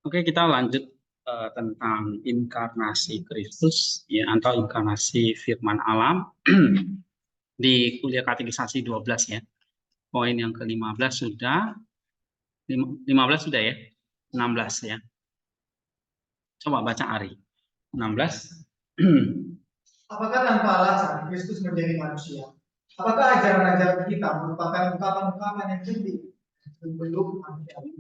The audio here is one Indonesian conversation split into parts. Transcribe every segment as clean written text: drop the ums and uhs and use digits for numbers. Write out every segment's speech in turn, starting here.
Oke, kita lanjut tentang inkarnasi Kristus ya atau inkarnasi firman Allah di kuliah katekisasi 12 ya. Poin yang ke-15 sudah 15 sudah ya. 16 ya. Coba baca Ari. 16. Apakah tanpa alasan Kristus menjadi manusia? Apakah ajaran-ajaran kita merupakan ungkapan-ungkapan yang penting belum manusiawi?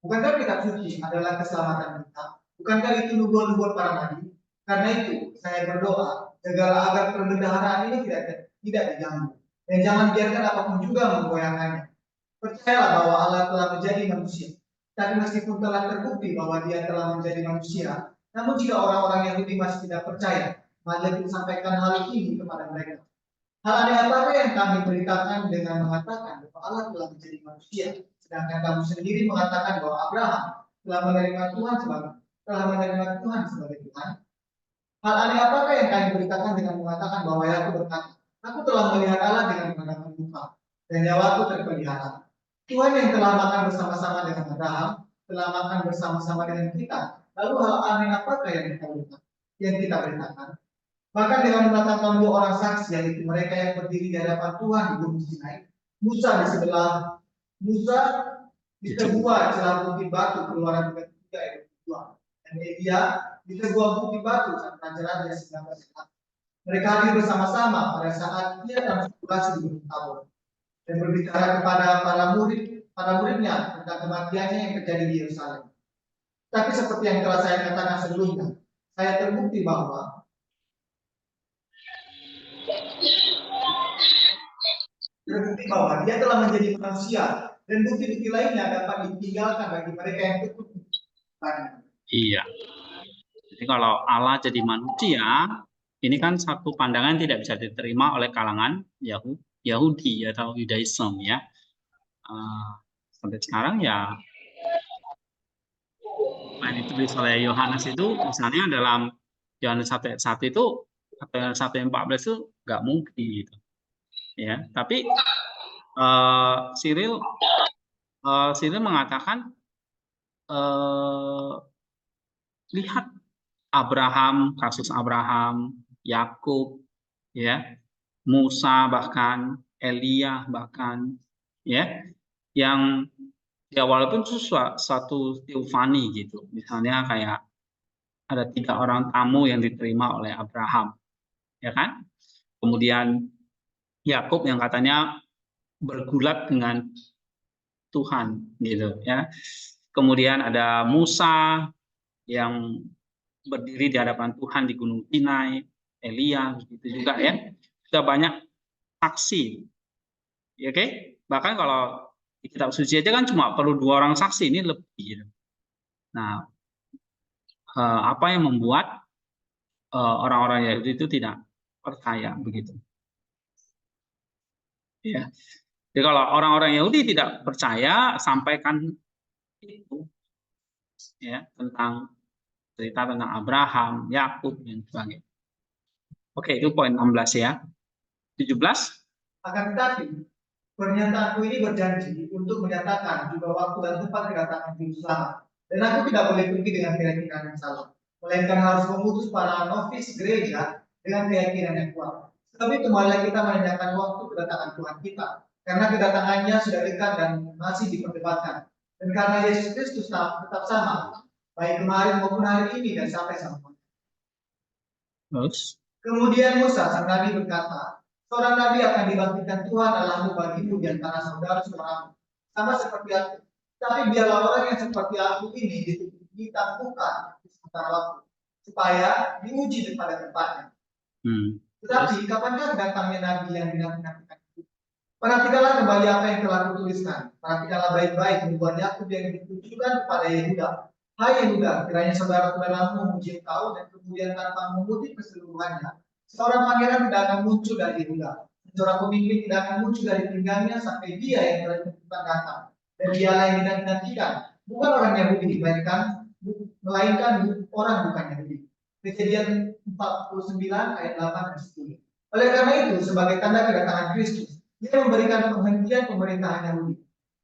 Bukankah kitab suci adalah keselamatan kita? Bukankah itu nubuat-nubuat para nabi? Karena itu saya berdoa agar perbendaharaan ini tidak diganggu dan jangan biarkan apapun juga menggoyahkannya. Percayalah bahwa Allah telah menjadi manusia. Tapi meskipun telah terbukti bahwa Dia telah menjadi manusia, namun jika orang-orang Yahudi masih tidak percaya, maka kita sampaikan hal ini kepada mereka. Hal aneh apakah yang kami beritakan dengan mengatakan bahwa Allah telah menjadi manusia, sedangkan kamu sendiri mengatakan bahwa Abraham telah menerima Tuhan sebagai Tuhan? Hal aneh apakah yang kami beritakan dengan mengatakan bahwa Yakub berkata, aku telah melihat Allah dengan menghadap muka, dan nyawaku terpelihara. Tuhan yang telah makan bersama-sama dengan Abraham, telah makan bersama-sama dengan kita. Lalu hal aneh apakah yang kita beritakan? Bahkan dengan mendatangkan 2 orang saksi, yaitu mereka yang berdiri di hadapan Tuhan di Gunung Sinai, Musa di sebuah celah bukit batu, Keluaran 3 ayat 2, dan Elia di sebuah bukit batu saat raja-raja 19. Mereka hadir bersama-sama pada saat ia transkulasi di Gunung Tabor dan berbicara kepada para muridnya tentang kematiannya yang terjadi di Yerusalem. Tapi seperti yang telah saya katakan sebelumnya, saya terbukti bahwa dia telah menjadi manusia dan bukti-bukti lainnya dapat ditinggalkan bagi mereka yang tutup. Iya. Jadi kalau Allah jadi manusia, ini kan satu pandangan tidak bisa diterima oleh kalangan Yahudi atau Yudaism ya. Sampai sekarang ya yang ditulis oleh Yohanes itu misalnya dalam Yohanes 1 ayat 1 itu atau Yohanes 1 ayat 14 itu nggak mungkin gitu ya. Tapi Cyril mengatakan lihat Abraham, kasus Abraham, Yakub, ya, Musa bahkan, Elia bahkan, ya, yang ya walaupun itu suatu teofani gitu, misalnya kayak ada 3 orang tamu yang diterima oleh Abraham, ya kan? Kemudian Yakub yang katanya bergulat dengan Tuhan, gitu, ya. Kemudian ada Musa yang berdiri di hadapan Tuhan di Gunung Sinai, Elia, gitu juga ya. Sudah banyak saksi, ya, oke? Bahkan kalau di kitab suci aja kan cuma perlu 2 orang saksi, ini lebih. Gitu. Nah, apa yang membuat orang-orang Yahudi itu tidak percaya begitu? Ya, jadi kalau orang-orang Yahudi tidak percaya, sampaikan itu, ya, tentang cerita tentang Abraham, Yakub dan sebagainya. Oke, itu poin 16 ya. 17. Akan tetapi, pernyataanku ini berjanji untuk menyatakan juga waktu dan tempat kedatangan Juru Selamat. Dan aku tidak boleh pergi dengan keyakinan yang salah, melainkan harus memutus para novis gereja dengan keyakinan yang kuat. Sebab itu marilah kita menanyakan waktu kedatangan Tuhan kita, karena kedatangannya sudah dekat dan masih diperdebatkan. Dan karena Yesus Kristus tetap sama, baik kemarin maupun hari ini dan sampai selamanya. Kemudian Musa sang nabi berkata, seorang nabi akan dibangkitkan Tuhan Allahmu bagimu di antara saudara-saudaramu, sama seperti aku. Tapi biarlah orang yang seperti aku ini ditampungkan di sementara waktu, supaya diuji pada tempatnya. Tetapi kapankah datangnya nabi yang dinantikan itu? Perhatikanlah kembali apa yang telah kutuliskan. Perhatikanlah baik-baik membuat Yakub yang ditujukan kepada Yehuda. Hai Yehuda, kiranya saudara-saudaramu memuji engkau dan kemudian tanpa mengutip keseluruhannya, seorang pangeran tidak akan muncul dari Yehuda. Seorang pemimpin tidak akan muncul dari pinggangnya sampai dia yang telah ditentukan datang. Dan dialah yang dinantikan, bukan orang Yahudi, melainkan orang bukan Yahudi. Kejadian 49 ayat 8 dan 10. Oleh karena itu, sebagai tanda kedatangan Kristus, dia memberikan penghentian pemerintahan Yahudi.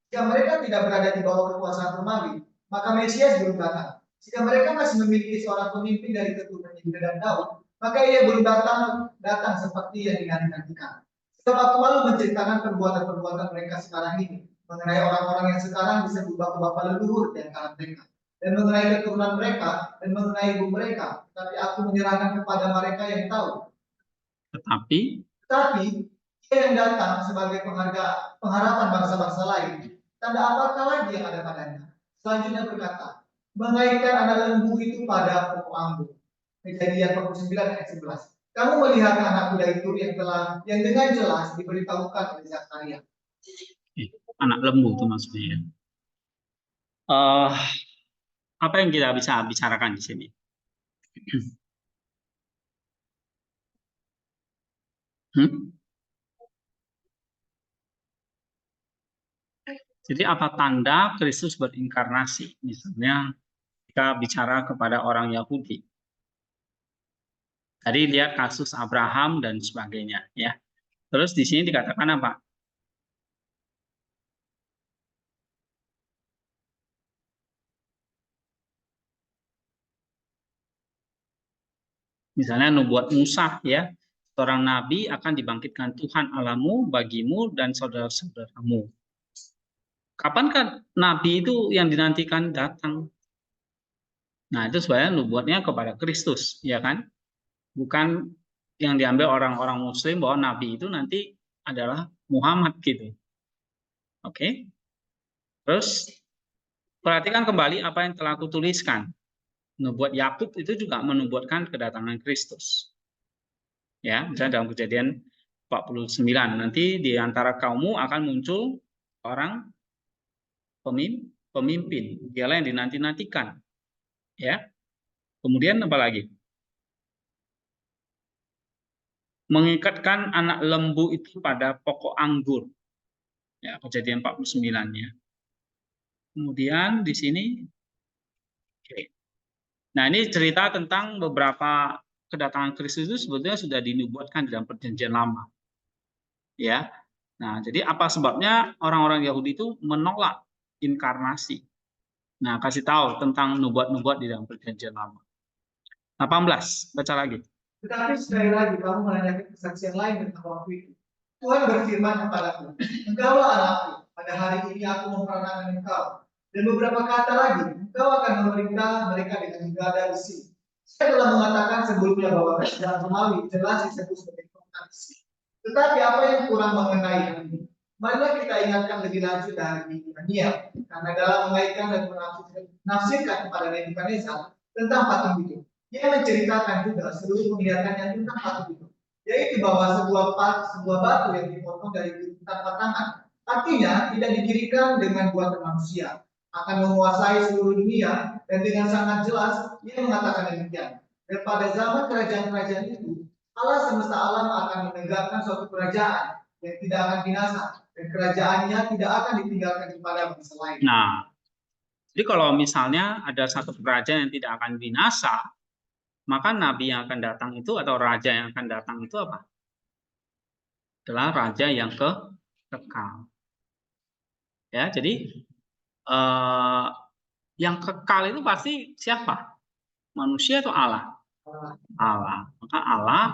Jika mereka tidak berada di bawah kekuasaan Romawi, maka Mesias belum datang. Jika mereka masih memiliki seorang pemimpin dari keturunan Yehuda dan Daud, maka ia belum datang seperti yang dinantikan. Sebab aku malu menceritakan perbuatan-perbuatan mereka sekarang ini, mengenai orang-orang yang sekarang disebut bapak-bapak leluhur di antara mereka, dan mengenai keturunan mereka, dan mengenai ibu mereka. Tapi aku menyerahkan kepada mereka yang tahu. Tetapi dia yang datang sebagai pengharapan bangsa-bangsa lain, tanda apakah lagi yang ada padanya? Selanjutnya berkata, mengaitkan anak lembu itu pada pokok anggur. Kejadian 49 ayat 11. Kamu melihat anak kuda itu yang dengan jelas diberitahukan oleh Zakaria. Anak lembu itu maksudnya. Apa yang kita bisa bicarakan di sini? Jadi apa tanda Kristus berinkarnasi? Misalnya kita bicara kepada orang Yahudi. Tadi lihat kasus Abraham dan sebagainya, ya. Terus di sini dikatakan apa? Misalnya nubuat Musa, ya. Seorang nabi akan dibangkitkan Tuhan Allahmu bagimu dan saudara-saudaramu. Kapankah nabi itu yang dinantikan datang? Nah, itu sebenarnya nubuatnya kepada Kristus, ya kan? Bukan yang diambil orang-orang Muslim bahwa nabi itu nanti adalah Muhammad gitu. Oke. Terus perhatikan kembali apa yang telah aku tuliskan. Nubuat Yakub itu juga menubuatkan kedatangan Kristus. Ya, misalnya dalam Kejadian 49, nanti di antara kaummu akan muncul orang pemimpin, dialah yang dinanti-nantikan. Ya. Kemudian apa lagi? Mengikatkan anak lembu itu pada pokok anggur. Ya, Kejadian 49 ya. Kemudian di sini oke. Nah, ini cerita tentang beberapa kedatangan Kristus itu sebetulnya sudah dinubuatkan dalam Perjanjian Lama. Ya. Nah, jadi apa sebabnya orang-orang Yahudi itu menolak inkarnasi? Nah, kasih tahu tentang nubuat-nubuat di dalam Perjanjian Lama. 18, baca lagi. Tetapi sekali lagi kamu menanyakan kesaksian lain tentang waktu itu. Tuhan berfirman kepadaku, engkaulah anakku, pada hari ini aku memperanakan engkau. Dan beberapa kata lagi, engkau akan memerintah mereka dengan ibadah besi. Saya telah mengatakan sebelumnya bahwa Raja Romawi jelas disebut sebagai besi. Tetapi apa yang kurang mengenai ini? Marilah kita ingatkan lebih lanjut dari Daniel, karena dalam mengaitkan dan menafsirkan kepada Nebukadnezar tentang patung itu, dia menceritakan juga seluruh penglihatannya tentang patung itu, yaitu bahwa sebuah batu yang dipotong dari tanpa tangan, artinya tidak didirikan dengan buatan manusia, akan menguasai seluruh dunia, dan dengan sangat jelas dia mengatakan demikian. Dan pada zaman kerajaan-kerajaan itu, Allah semesta alam akan menegakkan suatu kerajaan yang tidak akan binasa, dan kerajaannya tidak akan ditinggalkan kepada bangsa lain. Nah, jadi kalau misalnya ada satu kerajaan yang tidak akan binasa, maka nabi yang akan datang itu atau raja yang akan datang itu apa? Adalah raja yang kekal. Ya, jadi yang kekal itu pasti siapa? Manusia atau Allah? Allah. Maka Allah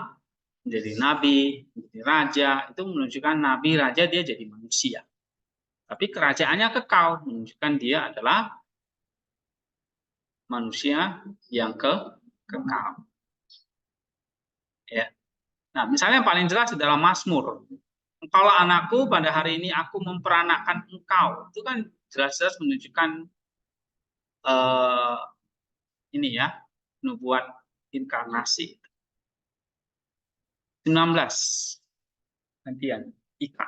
menjadi nabi, menjadi raja, itu menunjukkan nabi, raja dia jadi manusia. Tapi kerajaannya kekal, menunjukkan dia adalah manusia yang kekal. Ya. Nah, misalnya yang paling jelas adalah Mazmur. Kalau anakku pada hari ini aku memperanakan engkau, itu kan jelas-jelas menunjukkan ini ya, nubuat inkarnasi. 19. Gantian, Ika.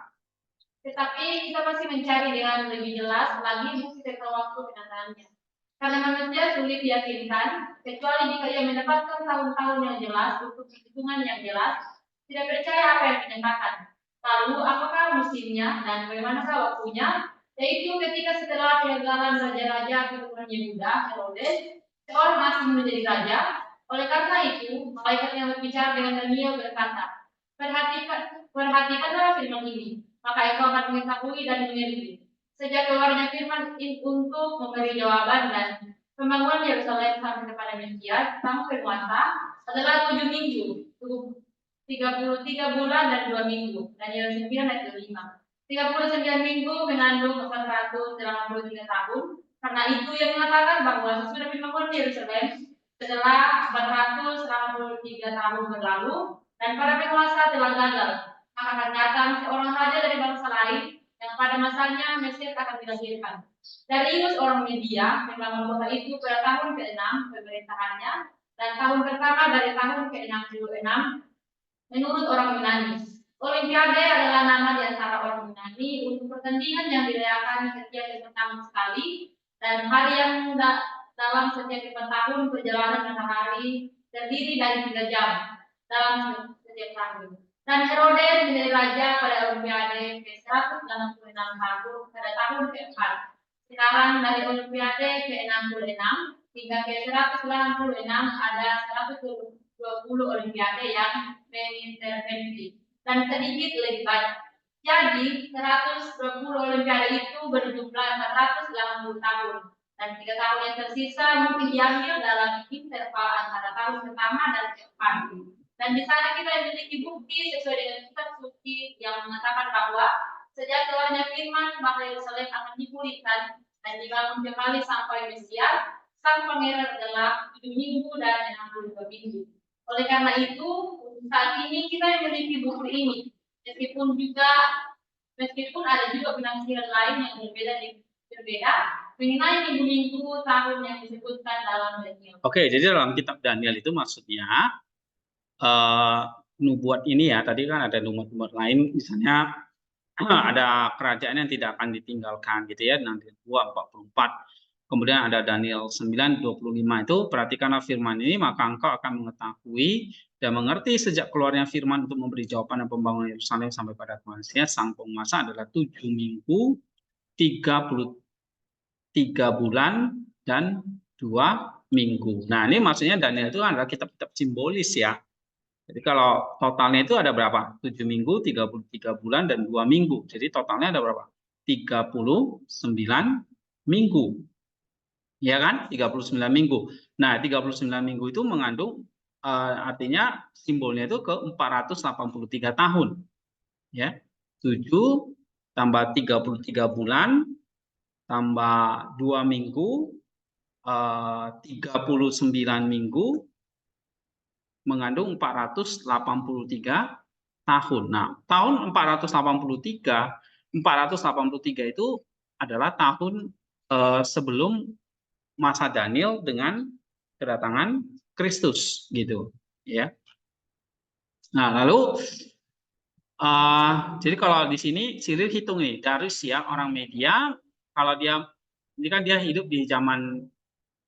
Tetapi kita masih mencari dengan lebih jelas lagi bukti tentang waktu kenyataannya. Karena manusia sulit diyakinkan, kecuali jika ia mendapatkan tahun-tahun yang jelas untuk hitungan yang jelas, tidak percaya apa yang dinyatakan. Lalu, apakah musimnya dan bagaimanakah waktunya? Yaitu ketika setelah kegagalan raja-raja keturunan Yehuda, Herodes, seorang asing menjadi raja. Oleh karena itu, malaikat yang berbicara dengan Daniel berkata, perhatikanlah firman ini, maka engkau akan mengetahui dan mengerti. Sejak keluarnya firman untuk memberi jawaban dan pembangunan Yerusalem sampai kepada Mesias sang penguasa adalah 7 minggu, 33 bulan dan 2 minggu. Daniel 9 ayat 5. 39 minggu mengandung 483 tahun. Karena itu yang mengatakan bahwa sesudah pembangunan Yerusalem setelah 483 tahun berlalu dan para penguasa telah gagal, maka akan datang seorang raja dari bangsa lain yang pada masanya Mesias akan dilahirkan. Darius orang Media membangun kota itu pada tahun ke-6 pemerintahannya dan tahun pertama dari tahun ke-66 menurut orang Yunani. Olimpiade adalah nama di antara orang Yunani untuk pertandingan yang dirayakan setiap 5 tahun sekali dan hari yang dalam setiap 5 tahun perjalanan matahari terdiri dari 3 jam dalam setiap tahun. Dan Herodes menjadi raja pada Olimpiade ke-166 tahun pada tahun ke-4. Sekarang dari Olimpiade ke-66 hingga ke-196 ada 120 Olimpiade yang mengintervensi dan sedikit lebih banyak. Jadi 120 Olimpiade itu berjumlah 480 tahun dan 3 tahun yang tersisa mungkin diambil dalam interval antara tahun pertama dan ke-4. Dan di sana kita memiliki bukti sesuai dengan kitab suci yang mengatakan bahwa sejak keluarnya firman bahwa Yerusalem akan dipulihkan dan dibangun kembali sampai Mesias, sang pangeran adalah 7 minggu dan 62 minggu. Oleh karena itu, saat ini kita memiliki bukti ini. Meskipun ada juga penafsiran lain yang berbeda mengenai minggu-minggu tahun yang disebutkan dalam Daniel. Oke, jadi dalam kitab Daniel itu maksudnya nubuat ini ya, tadi kan ada nubuat lain, misalnya ada kerajaan yang tidak akan ditinggalkan gitu ya, nanti 44. Kemudian ada Daniel 9:25 itu, perhatikanlah firman ini maka engkau akan mengetahui dan mengerti sejak keluarnya firman untuk memberi jawaban dan pembangunan Yerusalem sampai pada Mesias sang penguasa adalah 7 minggu, 33 bulan dan 2 minggu. Nah, ini maksudnya Daniel itu adalah kitab-kitab simbolis ya. Jadi kalau totalnya itu ada berapa? 7 minggu, 33 bulan dan 2 minggu. Jadi totalnya ada berapa? 39 minggu. Ya kan? 39 minggu. Nah, 39 minggu itu mengandung artinya simbolnya itu ke 483 tahun. Ya. 7 tambah 33 bulan tambah 2 minggu 39 minggu mengandung 483 tahun. Nah, tahun 483 itu adalah tahun sebelum masa Daniel dengan kedatangan Kristus gitu ya. Nah, lalu jadi kalau di sini Cyril hitung nih, Darius ya, orang Media, kalau dia ini kan dia hidup di zaman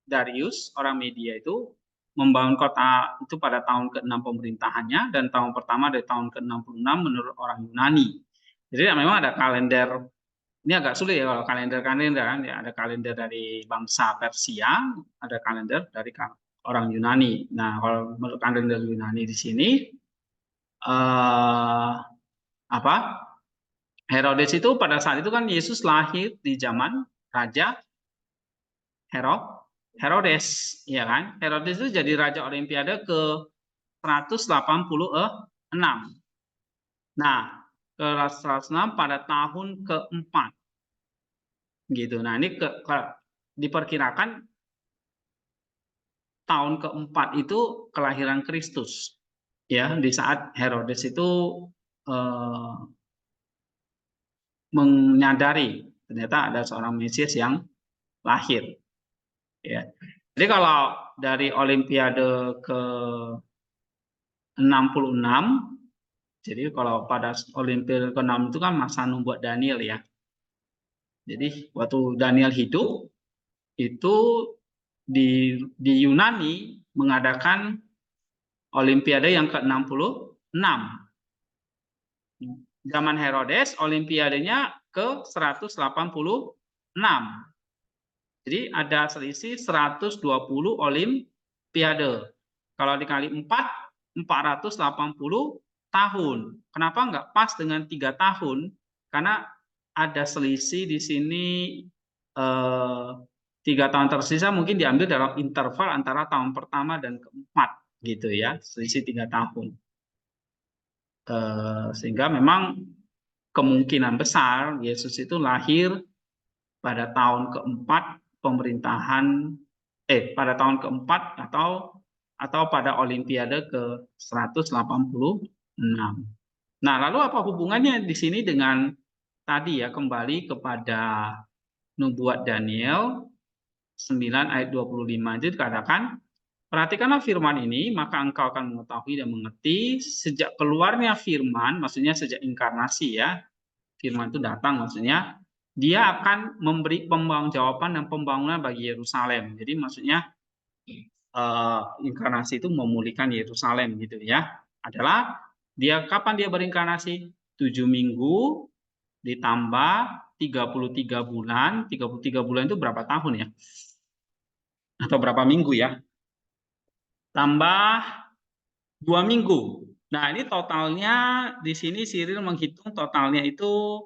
Darius, orang Media itu membangun kota itu pada tahun ke-6 pemerintahannya dan tahun pertama dari tahun ke-66 menurut orang Yunani. Jadi memang ada kalender. Ini agak sulit ya kalau kalender kan ya, ada kalender dari bangsa Persia, ada kalender dari orang Yunani. Nah, kalau menurut kalender Yunani di sini Herodes itu pada saat itu kan Yesus lahir di zaman Raja Herodes, ya kan? Herodes itu jadi raja Olimpiade ke 186. Nah, ke 106 pada tahun ke-4. Gitu. Nah, ini diperkirakan tahun ke-4 itu kelahiran Kristus. Ya, di saat Herodes itu menyadari ternyata ada seorang Mesias yang lahir. Ya. Jadi kalau dari Olimpiade ke-66, jadi kalau pada Olimpiade ke-6 itu kan masa nubuat Daniel ya. Jadi waktu Daniel hidup itu di Yunani mengadakan Olimpiade yang ke-66. Zaman Herodes Olimpiadenya ke-186. Jadi ada selisih 120 Olimpiade. Kalau dikali 4, 480 tahun. Kenapa nggak pas dengan 3 tahun? Karena ada selisih di sini 3 tahun tersisa mungkin diambil dalam interval antara tahun pertama dan keempat gitu ya, selisih 3 tahun. Sehingga memang kemungkinan besar Yesus itu lahir pada tahun keempat pemerintahan pada tahun keempat atau pada Olimpiade ke-186. Nah, lalu apa hubungannya di sini dengan tadi ya, kembali kepada nubuat Daniel 9 ayat 25 itu dikatakan, perhatikanlah firman ini, maka engkau akan mengetahui dan mengerti sejak keluarnya firman, maksudnya sejak inkarnasi ya, firman itu datang maksudnya, dia akan memberi pembangunjawaban dan pembangunan bagi Yerusalem. Jadi maksudnya inkarnasi itu memulihkan Yerusalem gitu ya. Adalah kapan dia berinkarnasi? 7 minggu ditambah 33 bulan. 33 bulan itu berapa tahun ya? Atau berapa minggu ya? Tambah 2 minggu. Nah, ini totalnya di sini Cyril menghitung totalnya itu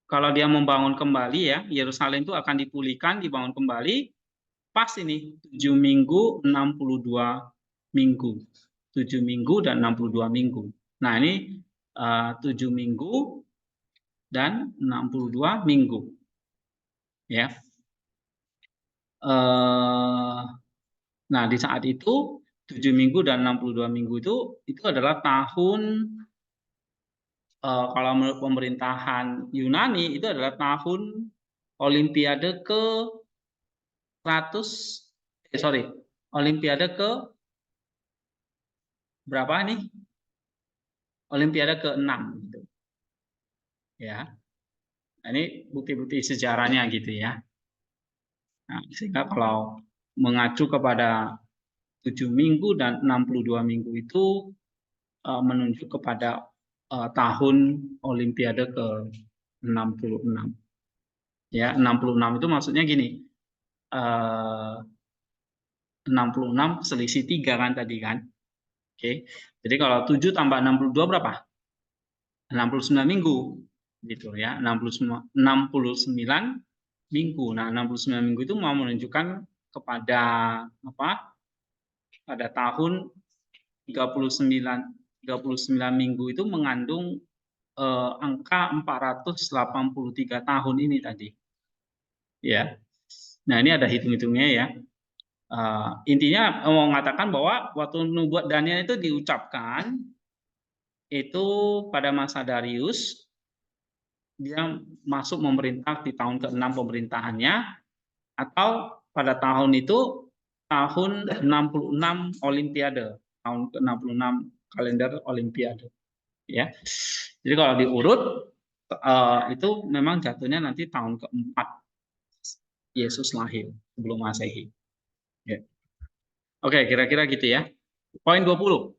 kalau dia membangun kembali ya, Yerusalem itu akan dipulihkan, dibangun kembali, pas ini 7 minggu, 62 minggu. 7 minggu dan 62 minggu. Nah, ini 7 minggu dan 62 minggu. Ya. Nah, di saat itu 7 minggu dan 62 minggu itu adalah tahun kalau menurut pemerintahan Yunani itu adalah tahun Olimpiade ke 100 Olimpiade ke berapa nih? Olimpiade ke-6 gitu. Ya. Nah, ini bukti-bukti sejarahnya gitu ya. Nah, sehingga kalau mengacu kepada 7 minggu dan 62 minggu itu menunjuk kepada tahun Olimpiade ke-66. Ya, 66 itu maksudnya gini. 66 selisih 3 kan tadi kan. Oke. Jadi kalau 7 tambah 62 berapa? 69 minggu gitu ya. 69 minggu. Nah, 69 minggu itu mau menunjukkan kepada apa? Pada tahun 39 minggu itu mengandung angka 483 tahun ini tadi. Ya. Nah, ini ada hitung-hitungnya ya. Intinya mau mengatakan bahwa waktu nubuat Daniel itu diucapkan itu pada masa Darius, dia masuk memerintah di tahun ke-6 pemerintahannya, atau pada tahun itu tahun 66 Olimpiade, tahun ke-66 kalender Olimpiade. Ya, jadi kalau diurut itu memang jatuhnya nanti tahun ke-4 Yesus lahir sebelum Masehi. Ya. Oke, kira-kira gitu ya. Poin 20.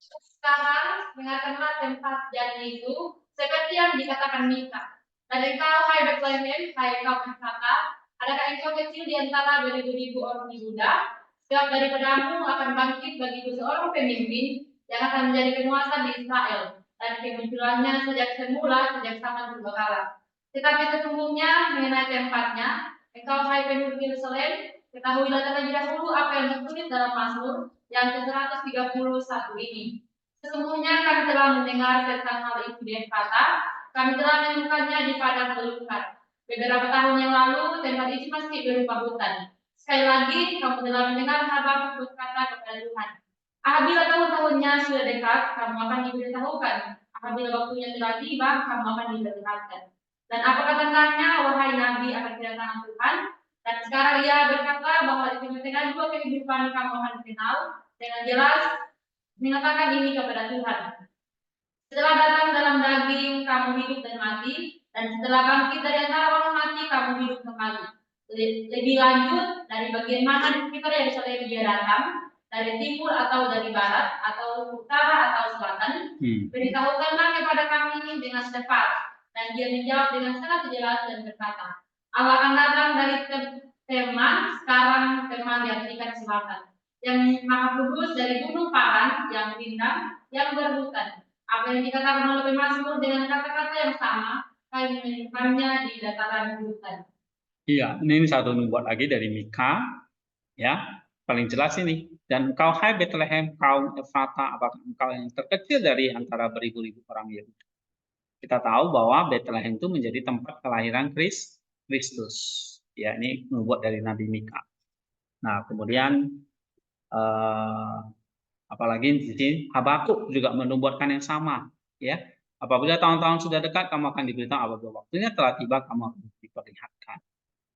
Sekarang dengarkanlah tempat janji itu seperti yang dikatakan Mika. Dan engkau, hai Betlehem, hai kaum Efrata, adakah engkau kecil di antara beribu-ribu orang Yehuda? Sebab daripadamu akan bangkit bagiku seorang pemimpin yang akan menjadi penguasa di Israel, dan kemunculannya sejak semula, sejak zaman purbakala. Tetapi sesungguhnya mengenai tempatnya, engkau, hai penduduk Yerusalem, ketahuilah terlebih dahulu apa yang tertulis dalam Mazmur yang ke-131 ini. Sesungguhnya kami telah mendengar tentang hal itu di Efrata, kami telah menemukannya di padang belukar. Beberapa tahun yang lalu, tempat itu masih berupa hutan. Sekali lagi, kamu telah mendengar Habakuk berkata kepada Tuhan, apabila tahun-tahunnya sudah dekat, kamu akan diberitahukan. Apabila waktunya telah tiba, kamu akan diberitahukan. Dan apakah tentangnya, wahai Nabi, akan kedatangan Tuhan? Dan sekarang ia berkata bahwa di tengah-tengah dua kehidupan kamu akan dikenal dengan jelas, mengatakan ini kepada Tuhan. Setelah datang dalam daging, kamu hidup dan mati, dan setelah bangkit dari antara orang mati, kamu hidup kembali. Lebih lanjut, dari bagian mana di sekitar Yerusalem dia datang, dari timur atau dari barat, atau utara atau selatan, beritahukanlah kepada kami dengan cepat. Dan dia menjawab dengan sangat jelas dan berkata, Allah akan datang dari Teman, sekarang Teman di Afrika Selatan. Yang maha kudus dari gunung Paran, yang rindang, yang berhutan. Apa yang dikatakan oleh Mazmur dengan kata-kata yang sama, kami menyimpannya di dataran hutan. Iya, ini satu nubuat lagi dari Mika, ya, paling jelas ini. Dan engkau hai Bethlehem, kaum Efrata, apakah engkau yang terkecil dari antara beribu-ribu orang Yahudi? Kita tahu bahwa Bethlehem itu menjadi tempat kelahiran Kristus. Ya, ini nubuat dari Nabi Mika. Nah, kemudian apalagi di sini Habakuk juga menubuatkan yang sama, ya. Apabila tahun-tahun sudah dekat, kamu akan diberitahu apabila waktunya telah tiba, kamu akan diperlihatkan.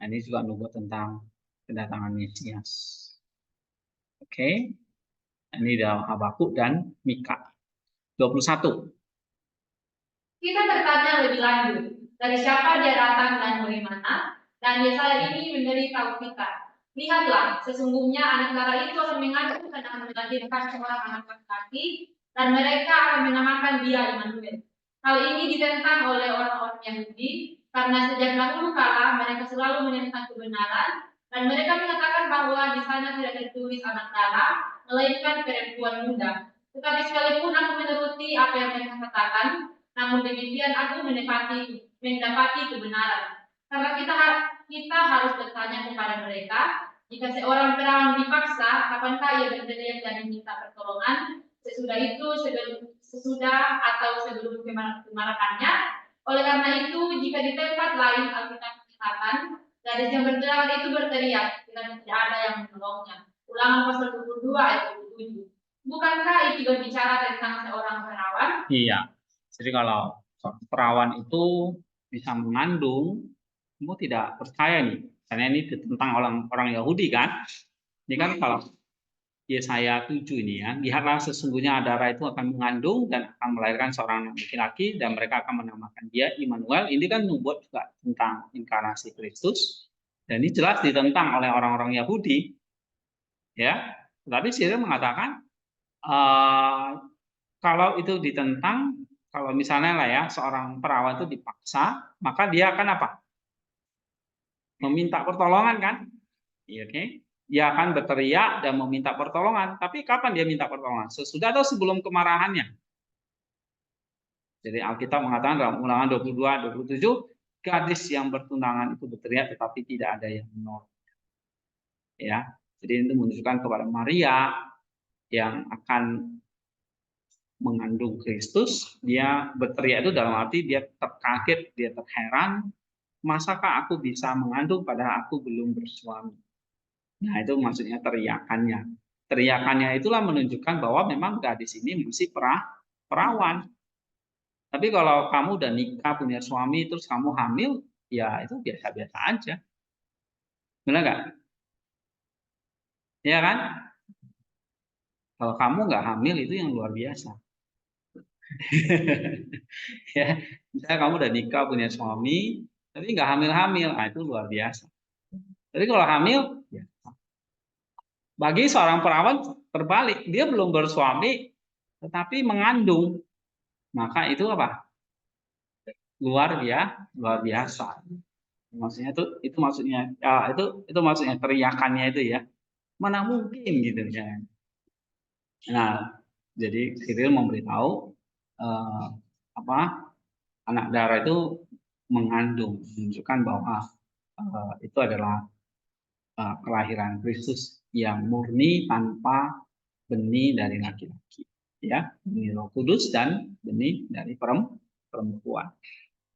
Nah, ini juga nubuat tentang kedatangan Mesias. Oke. Ini dalam Habakuk dan Mika. 21. Kita bertanya lebih lanjut, dari siapa dia datang dan dari mana? Dan Yesaya ini menjadi tahu kita. Lihatlah, sesungguhnya anak darah itu akan mengandung dan akan melahirkan seorang anak laki-laki, dan mereka akan menamakan dia Immanuel. Hal ini ditentang oleh orang-orang Yahudi, karena sejak dahulu kala mereka selalu menentang kebenaran, dan mereka mengatakan bahwa di sana tidak tertulis anak darah, melainkan perempuan muda. Tetapi sekalipun aku menuruti apa yang mereka katakan, namun demikian aku mendapati kebenaran. Karena kita harus bertanya kepada mereka, jika seorang perawan dipaksa, kapankah ia berteriak dan minta pertolongan? Sesudah atau sebelum kemarahannya? Oleh karena itu, jika di tempat lain Alkitab mengatakan, gadis yang berjalan itu berteriak, dan tidak ada yang menolongnya. Ulangan pasal 22 ayat 27. Bukankah itu berbicara tentang seorang perawan? Iya. Jadi kalau perawan itu bisa mengandung, kamu tidak percaya nih, karena ini tentang orang Yahudi kan. Ini kan kalau Yesaya 7 ini ya, lihatlah sesungguhnya darah itu akan mengandung dan akan melahirkan seorang laki-laki dan mereka akan menamakan dia Immanuel. Ini kan nubuat juga tentang inkarnasi Kristus dan ini jelas ditentang oleh orang-orang Yahudi, ya. Tapi Siril mengatakan kalau itu ditentang, kalau misalnya lah ya seorang perawan itu dipaksa, maka dia akan apa? Meminta pertolongan kan? Iya, oke. Dia akan berteriak dan meminta pertolongan. Tapi kapan dia minta pertolongan? Sesudah atau sebelum kemarahannya? Jadi Alkitab mengatakan dalam Ulangan 22-27, gadis yang bertunangan itu berteriak tetapi tidak ada yang menolong. Ya, jadi itu menunjukkan kepada Maria yang akan mengandung Kristus, dia berteriak itu dalam arti dia terkaget, dia terheran, masakah aku bisa mengandung padahal aku belum bersuami? Nah, itu maksudnya teriakannya. Teriakannya itulah menunjukkan bahwa memang gadis ini masih perawan. Tapi kalau kamu udah nikah, punya suami, terus kamu hamil, ya itu biasa-biasa aja. Benar nggak? Ya kan? Kalau kamu nggak hamil itu yang luar biasa. Ya, misalnya kamu udah nikah, punya suami, tapi nggak hamil-hamil, nah itu luar biasa. Jadi kalau hamil, ya. Bagi seorang perawan terbalik, dia belum bersuami, tetapi mengandung, maka itu apa? Luar biasa. Maksudnya itu maksudnya ya, itu maksudnya teriakannya itu ya. Mana mungkin gitu ya. Nah, jadi Cyril memberitahu apa anak darah itu mengandung, menunjukkan bahwa itu adalah kelahiran Kristus yang murni tanpa benih dari laki-laki, ya, benih Roh Kudus dan benih dari perempuan.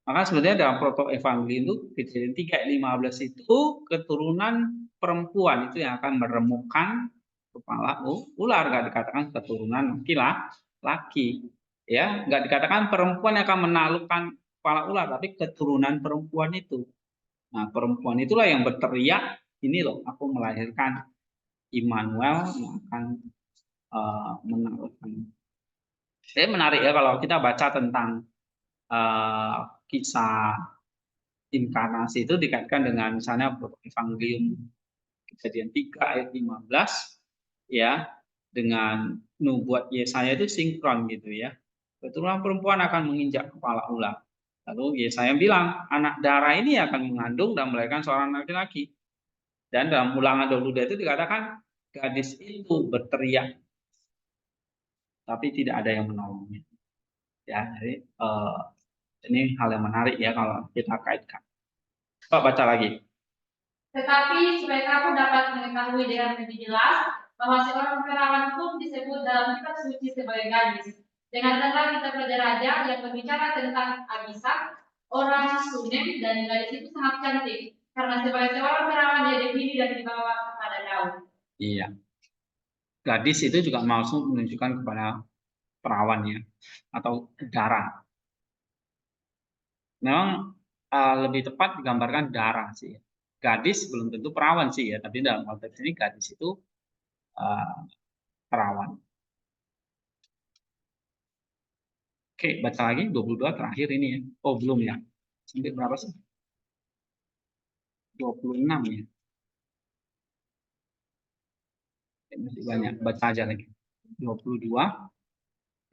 Maka sebenarnya dalam proto evangelium itu Kejadian 3 ayat 15 itu keturunan perempuan itu yang akan meremukkan kepala ular, nggak dikatakan keturunan laki, ya, nggak dikatakan perempuan yang akan menaklukkan kepala ular, tapi keturunan perempuan itu. Nah, perempuan itulah yang berteriak, ini loh, aku melahirkan Immanuel yang akan menaklukkan. Jadi menarik ya kalau kita baca tentang kisah inkarnasi itu dikaitkan dengan misalnya Evangelium Kejadian 3 ayat 15 ya, dengan nubuat Yesaya itu sinkron gitu ya. Keturunan perempuan akan menginjak kepala ular. Lalu Yesaya bilang, anak darah ini akan mengandung dan melahirkan seorang laki-laki. Dan dalam Ulangan 22 itu dikatakan gadis itu berteriak tapi tidak ada yang menolongnya. Ya, Ini hal yang menarik ya kalau kita kaitkan. Coba baca lagi. Tetapi supaya kamu dapat mengetahui dengan lebih jelas bahwa seorang perawan pun disebut dalam kitab suci sebagai gadis. Dengan tentang kitab Raja Raja yang berbicara tentang Abisak, orang Sunem, dan gadis itu sangat cantik. Karena sebagai seorang perawan dia dipilih dan dibawa kepada Daud. Iya. Gadis itu juga maksud menunjukkan kepada perawan ya, atau darah. Memang lebih tepat digambarkan darah sih. Gadis belum tentu perawan sih ya, tapi dalam konteks ini gadis itu perawan. Oke, baca lagi 22 terakhir ini ya. Oh, belum ya. Sampai berapa sih? 26 ya. Masih banyak. Baca aja lagi. 22.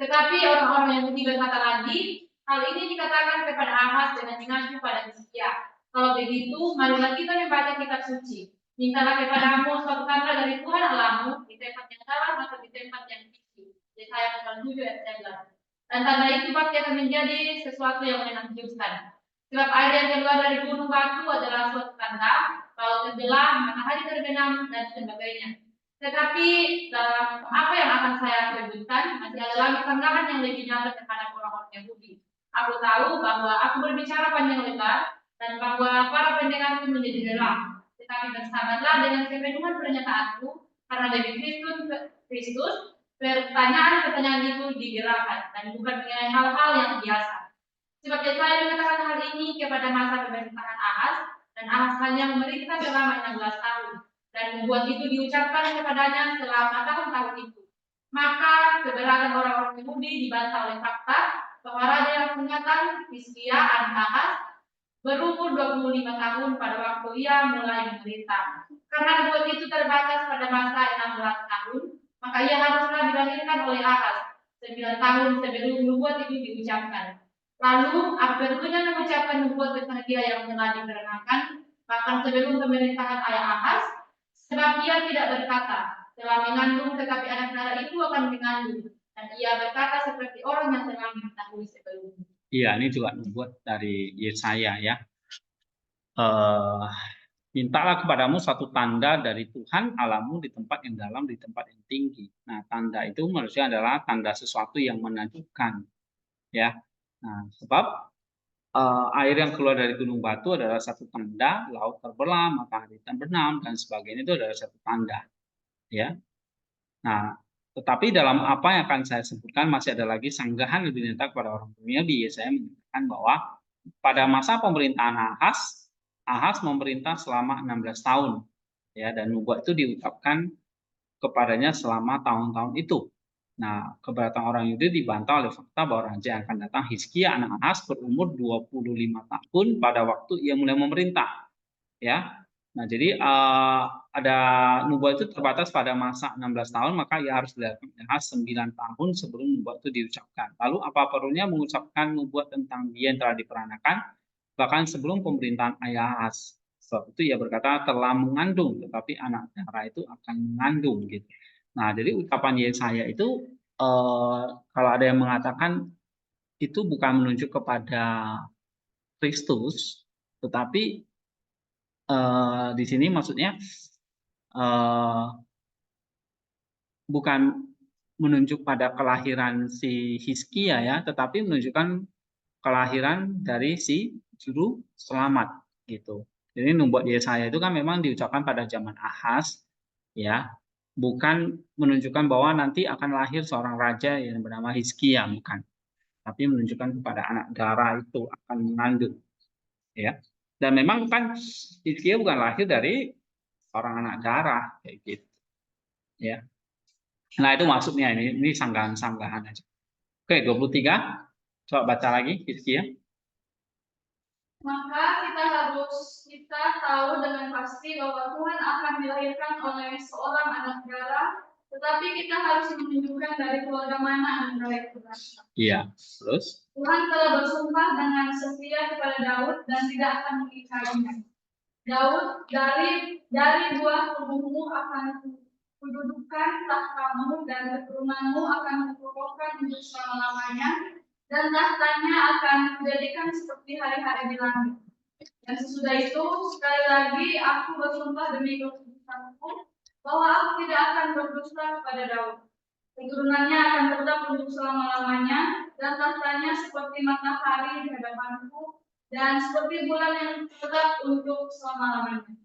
Tetapi orang-orang yang berkata lagi, hal ini dikatakan kepada Ahaz dengan mengacu pada Hizkia. Kalau begitu, marilah kita membaca kitab suci. Mintalah kepadamu suatu tanda dari Tuhan Allahmu di tempat yang dalam atau di tempat yang tinggi. Yesaya pasal 7 ayat 11. Dan tanda itu pasti akan menjadi sesuatu yang menakjubkan. Sebab air yang keluar dari gunung batu adalah suatu tanda, kalau tenggelam, matahari terbenam, dan sebagainya. Tetapi dalam apa yang akan saya sebutkan, masih ada lagi pandangan yang lebih nyata terhadap orang-orang Yahudi. Aku tahu bahwa aku berbicara panjang lebar, dan bahwa para pendengar itu menjadi lelah. Tetapi bersabarlah dengan kepenuhan pernyataanku, karena dari Kristus, pertanyaan-pertanyaan itu digerakkan, dan bukan mengenai hal-hal yang biasa. Sebab saya mengatakan hal ini kepada masa pemerintahan Ahaz, dan Ahaz hanya memerintah selama 16 tahun. Dan membuat itu diucapkan kepadanya selama tahun-tahun itu. Maka keberatan orang-orang Yahudi dibantah oleh fakta bahwa raja yang ingatan Hizkia anak Ahaz berumur 25 tahun pada waktu ia mulai memerintah. Karena membuat itu terbatas pada masa 16 tahun, maka ia haruslah dilahirkan oleh Ahaz 9 tahun sebelum nubuat itu diucapkan. Lalu, apa perlunya mengucapkan nubuat tentang dia yang telah diberangkat, bahkan sebelum pemerintahan ayah Ahaz? Sebab ia tidak berkata, telah mengandung tetapi anak darah itu akan mengandung. Dan ia berkata seperti orang yang telah mengetahui sebelumnya. Iya, ini juga nubuat dari Yesaya ya. Mintalah kepadamu satu tanda dari Tuhan Allahmu di tempat yang dalam, di tempat yang tinggi. Nah, tanda itu maksudnya adalah tanda sesuatu yang menakjubkan. Ya. Nah, sebab air yang keluar dari gunung batu adalah satu tanda, laut terbelah, matahari terbenam, dan sebagainya itu adalah satu tanda. Ya. Nah, tetapi dalam apa yang akan saya sebutkan masih ada lagi sanggahan lebih nyata kepada orang dunia. Saya menyatakan bahwa pada masa pemerintahan Ahaz memerintah selama 16 tahun. Ya, dan nubuat itu diucapkan kepadanya selama tahun-tahun itu. Nah, keberatan orang Yahudi dibantah oleh fakta bahwa raja yang akan datang Hizkia anak Ahaz berumur 25 tahun pada waktu ia mulai memerintah. Ya. Nah, jadi ada nubuat itu terbatas pada masa 16 tahun, maka ia harus dilakukan 9 tahun sebelum nubuat itu diucapkan. Lalu apa perlunya mengucapkan nubuat tentang dia yang telah diperanakan bahkan sebelum pemerintahan ayah Ahaz? Sebab itu ia berkata telah mengandung, tetapi anak darah itu akan mengandung gitu. Nah, jadi ucapan Yesaya itu kalau ada yang mengatakan itu bukan menunjuk kepada Kristus, tetapi di sini maksudnya bukan menunjuk pada kelahiran si Hizkia ya, tetapi menunjukkan kelahiran dari si juru selamat gitu. Jadi nubuat Yesaya itu kan memang diucapkan pada zaman Ahaz ya, bukan menunjukkan bahwa nanti akan lahir seorang raja yang bernama Hizkia, bukan. Tapi menunjukkan kepada anak darah itu akan mengandung ya. Dan memang kan Hizkia bukan lahir dari orang anak darah kayak gitu ya. Nah, itu maksudnya ini sanggahan-sanggahan aja. Oke, 23. Coba baca lagi Hizkia. Maka kita tahu dengan pasti bahwa Tuhan akan dilahirkan oleh seorang anak darah, tetapi kita harus menunjukkan dari keluarga mana anak darah itu berasal. Iya, terus? Tuhan telah bersumpah dengan setia kepada Daud dan tidak akan mengingkarinya. Daud, dari buah tubuhmu akan kududukan tahtamu dan keturunanmu akan kukokohkan untuk selama-lamanya, dan tahtanya akan kujadikan seperti hari-hari di langit. Dan sesudah itu, sekali lagi aku bersumpah demi kekudusanku, bahwa aku tidak akan berdusta kepada Daud. Keturunannya akan tetap untuk selama-lamanya, dan tahtanya seperti matahari di hadapanku, dan seperti bulan yang tetap untuk selama-lamanya.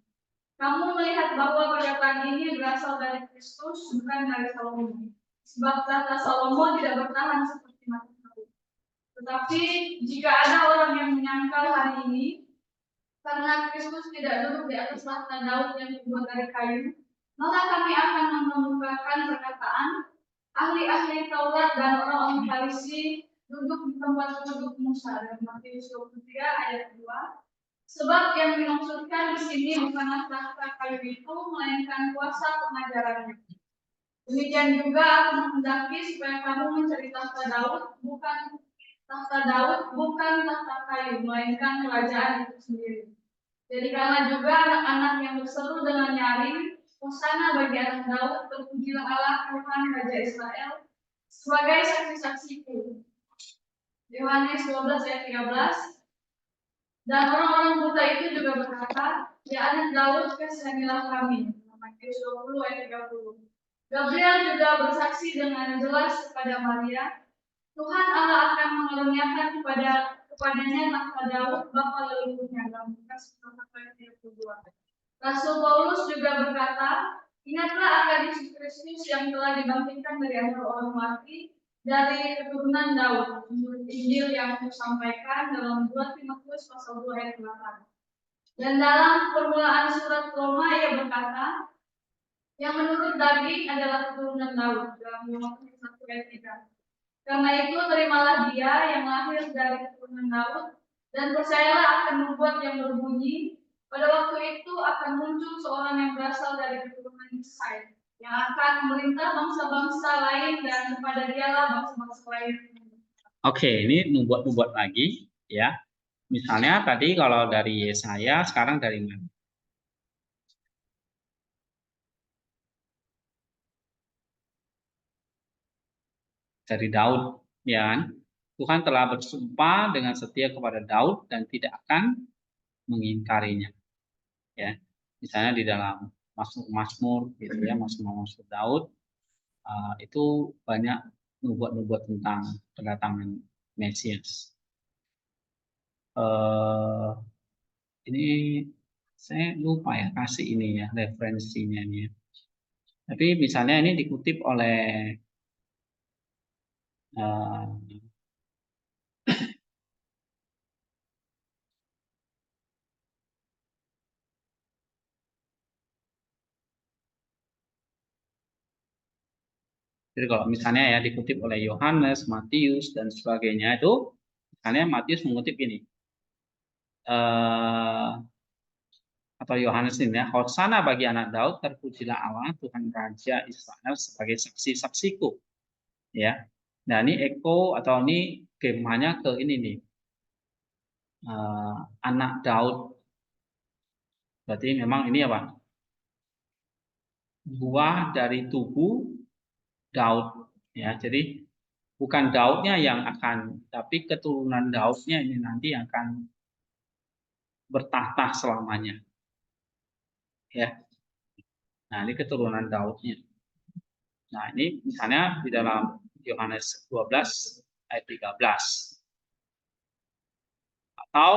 Kamu melihat bahwa perkataan ini berasal dari Kristus, bukan dari Salomo. Sebab tahta Salomo tidak bertahan seperti matahari. Tetapi jika ada orang yang menyangkal hari ini, karena Kristus tidak duduk di atas tahta Daud yang terbuat dari kayu, maka kami akan mengemukakan perkataan ahli-ahli Taurat dan orang-orang Farisi duduk di tempat duduk Musa dalam Matius 23 ayat 2. Sebab yang dimaksudkan di sini bukanlah tahta kayu itu, melainkan kuasa pengajarannya. Demikian juga aku menghendaki supaya kamu mencari tahta Daud, bukan tahta kayu, melainkan kerajaan itu sendiri. Jadikanlah juga anak-anak yang berseru dengan nyaring, hosana bagi anak Daud, terpujilah Allah Tuhan Raja Israel, sebagai saksi-saksiku. Yohanes 12 ayat 13. Dan orang-orang buta itu juga berkata, ya anak Daud, kasihanilah kami. Matius 20 ayat 30. Gabriel juga bersaksi dengan jelas kepada Maria, Tuhan Allah akan mengaruniakan kepadanya tahta Daud, bapa leluhurnya. Dalam Lukas 1 ayat 32. Rasul Paulus juga berkata, ingatlah akan Yesus Kristus yang telah dibangkitkan dari antara orang mati, dari keturunan Daud, menurut Injil yang aku sampaikan dalam 2 Timotius pasal 2 ayat 8. Dan dalam permulaan surat Roma ia berkata, yang menurut daging adalah keturunan Daud, dalam 1 ayat 3. Karena itu terimalah dia yang lahir dari keturunan Daud, dan percayalah akan membuat yang berbunyi, pada waktu itu akan muncul seorang yang berasal dari keturunan Yesai, yang akan memerintah bangsa-bangsa lain, dan kepada dialah bangsa-bangsa lain. Oke, ini nubuat-nubuat lagi ya. Misalnya tadi kalau dari Yesaya, sekarang dari mana? Dari Daud, ya kan? Tuhan telah bersumpah dengan setia kepada Daud dan tidak akan mengingkarinya. Ya, misalnya di dalam Mazmur, gitu ya, Mazmur Daud, itu banyak nubuat-nubuat tentang kedatangan Mesias. Ini saya lupa ya kasih ini ya referensinya ini ya. Tapi misalnya ini dikutip oleh jadi kalau misalnya ya dikutip oleh Yohanes, Matius dan sebagainya itu, misalnya Matius mengutip ini atau Yohanes ini ya, Hosana bagi anak Daud, terpujilah Allah Tuhan Raja Israel sebagai saksi-saksiku. Ya, nah ini eko atau ini kemahnya ke ini nih, anak Daud. Berarti memang ini apa? Buah dari tubuh Daud. Ya, jadi bukan Daudnya yang akan, tapi keturunan Daudnya ini nanti akan bertahta selamanya. Ya, nah ini keturunan Daudnya. Nah ini misalnya di dalam Yohanes 12 ayat 13. Atau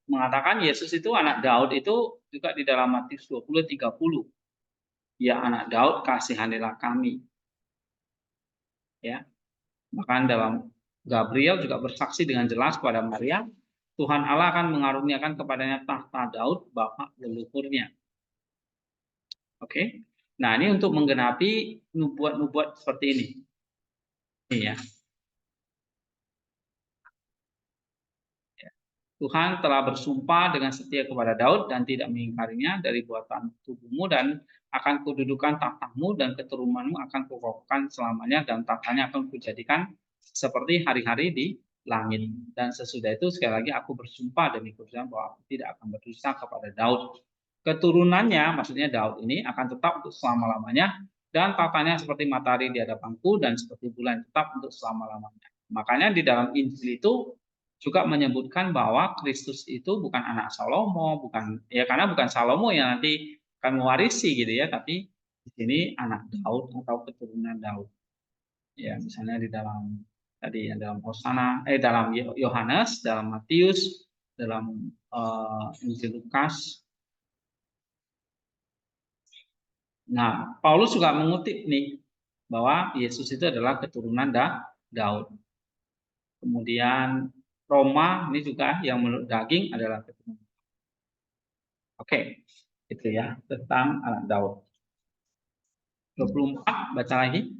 mengatakan Yesus itu anak Daud itu juga di dalam Matius 20:30. Ya anak Daud, kasihanilah kami. Ya. Bahkan dalam Gabriel juga bersaksi dengan jelas kepada Maria, Tuhan Allah akan mengaruniakan kepadanya tahta Daud, bapa leluhurnya. Oke. Nah, ini untuk menggenapi nubuat-nubuat seperti ini. Ini ya. Tuhan telah bersumpah dengan setia kepada Daud dan tidak mengingkarinya dari buatan tubuhmu, dan akan kududukan tahtamu dan keturunanmu akan kukokohkan selamanya, dan tahtanya akan kujadikan seperti hari-hari di langit. Dan sesudah itu sekali lagi aku bersumpah demi kudusan bahwa aku tidak akan berdusta kepada Daud. Keturunannya, maksudnya Daud ini akan tetap untuk selama-lamanya, dan tahtanya seperti matahari di hadapanku dan seperti bulan tetap untuk selama-lamanya. Makanya di dalam Injil itu juga menyebutkan bahwa Kristus itu bukan anak Salomo, bukan ya karena bukan Salomo yang nanti akan mewarisi gitu ya, tapi di sini anak Daud atau keturunan Daud. Ya, misalnya di dalam tadi ya dalam dalam Yohanes, dalam Matius, dalam Injil Lukas. Nah, Paulus juga mengutip nih bahwa Yesus itu adalah keturunan Daud. Kemudian Roma ini juga yang menurut daging adalah keturunan. Oke, itu ya tentang anak Daud. 24 baca lagi.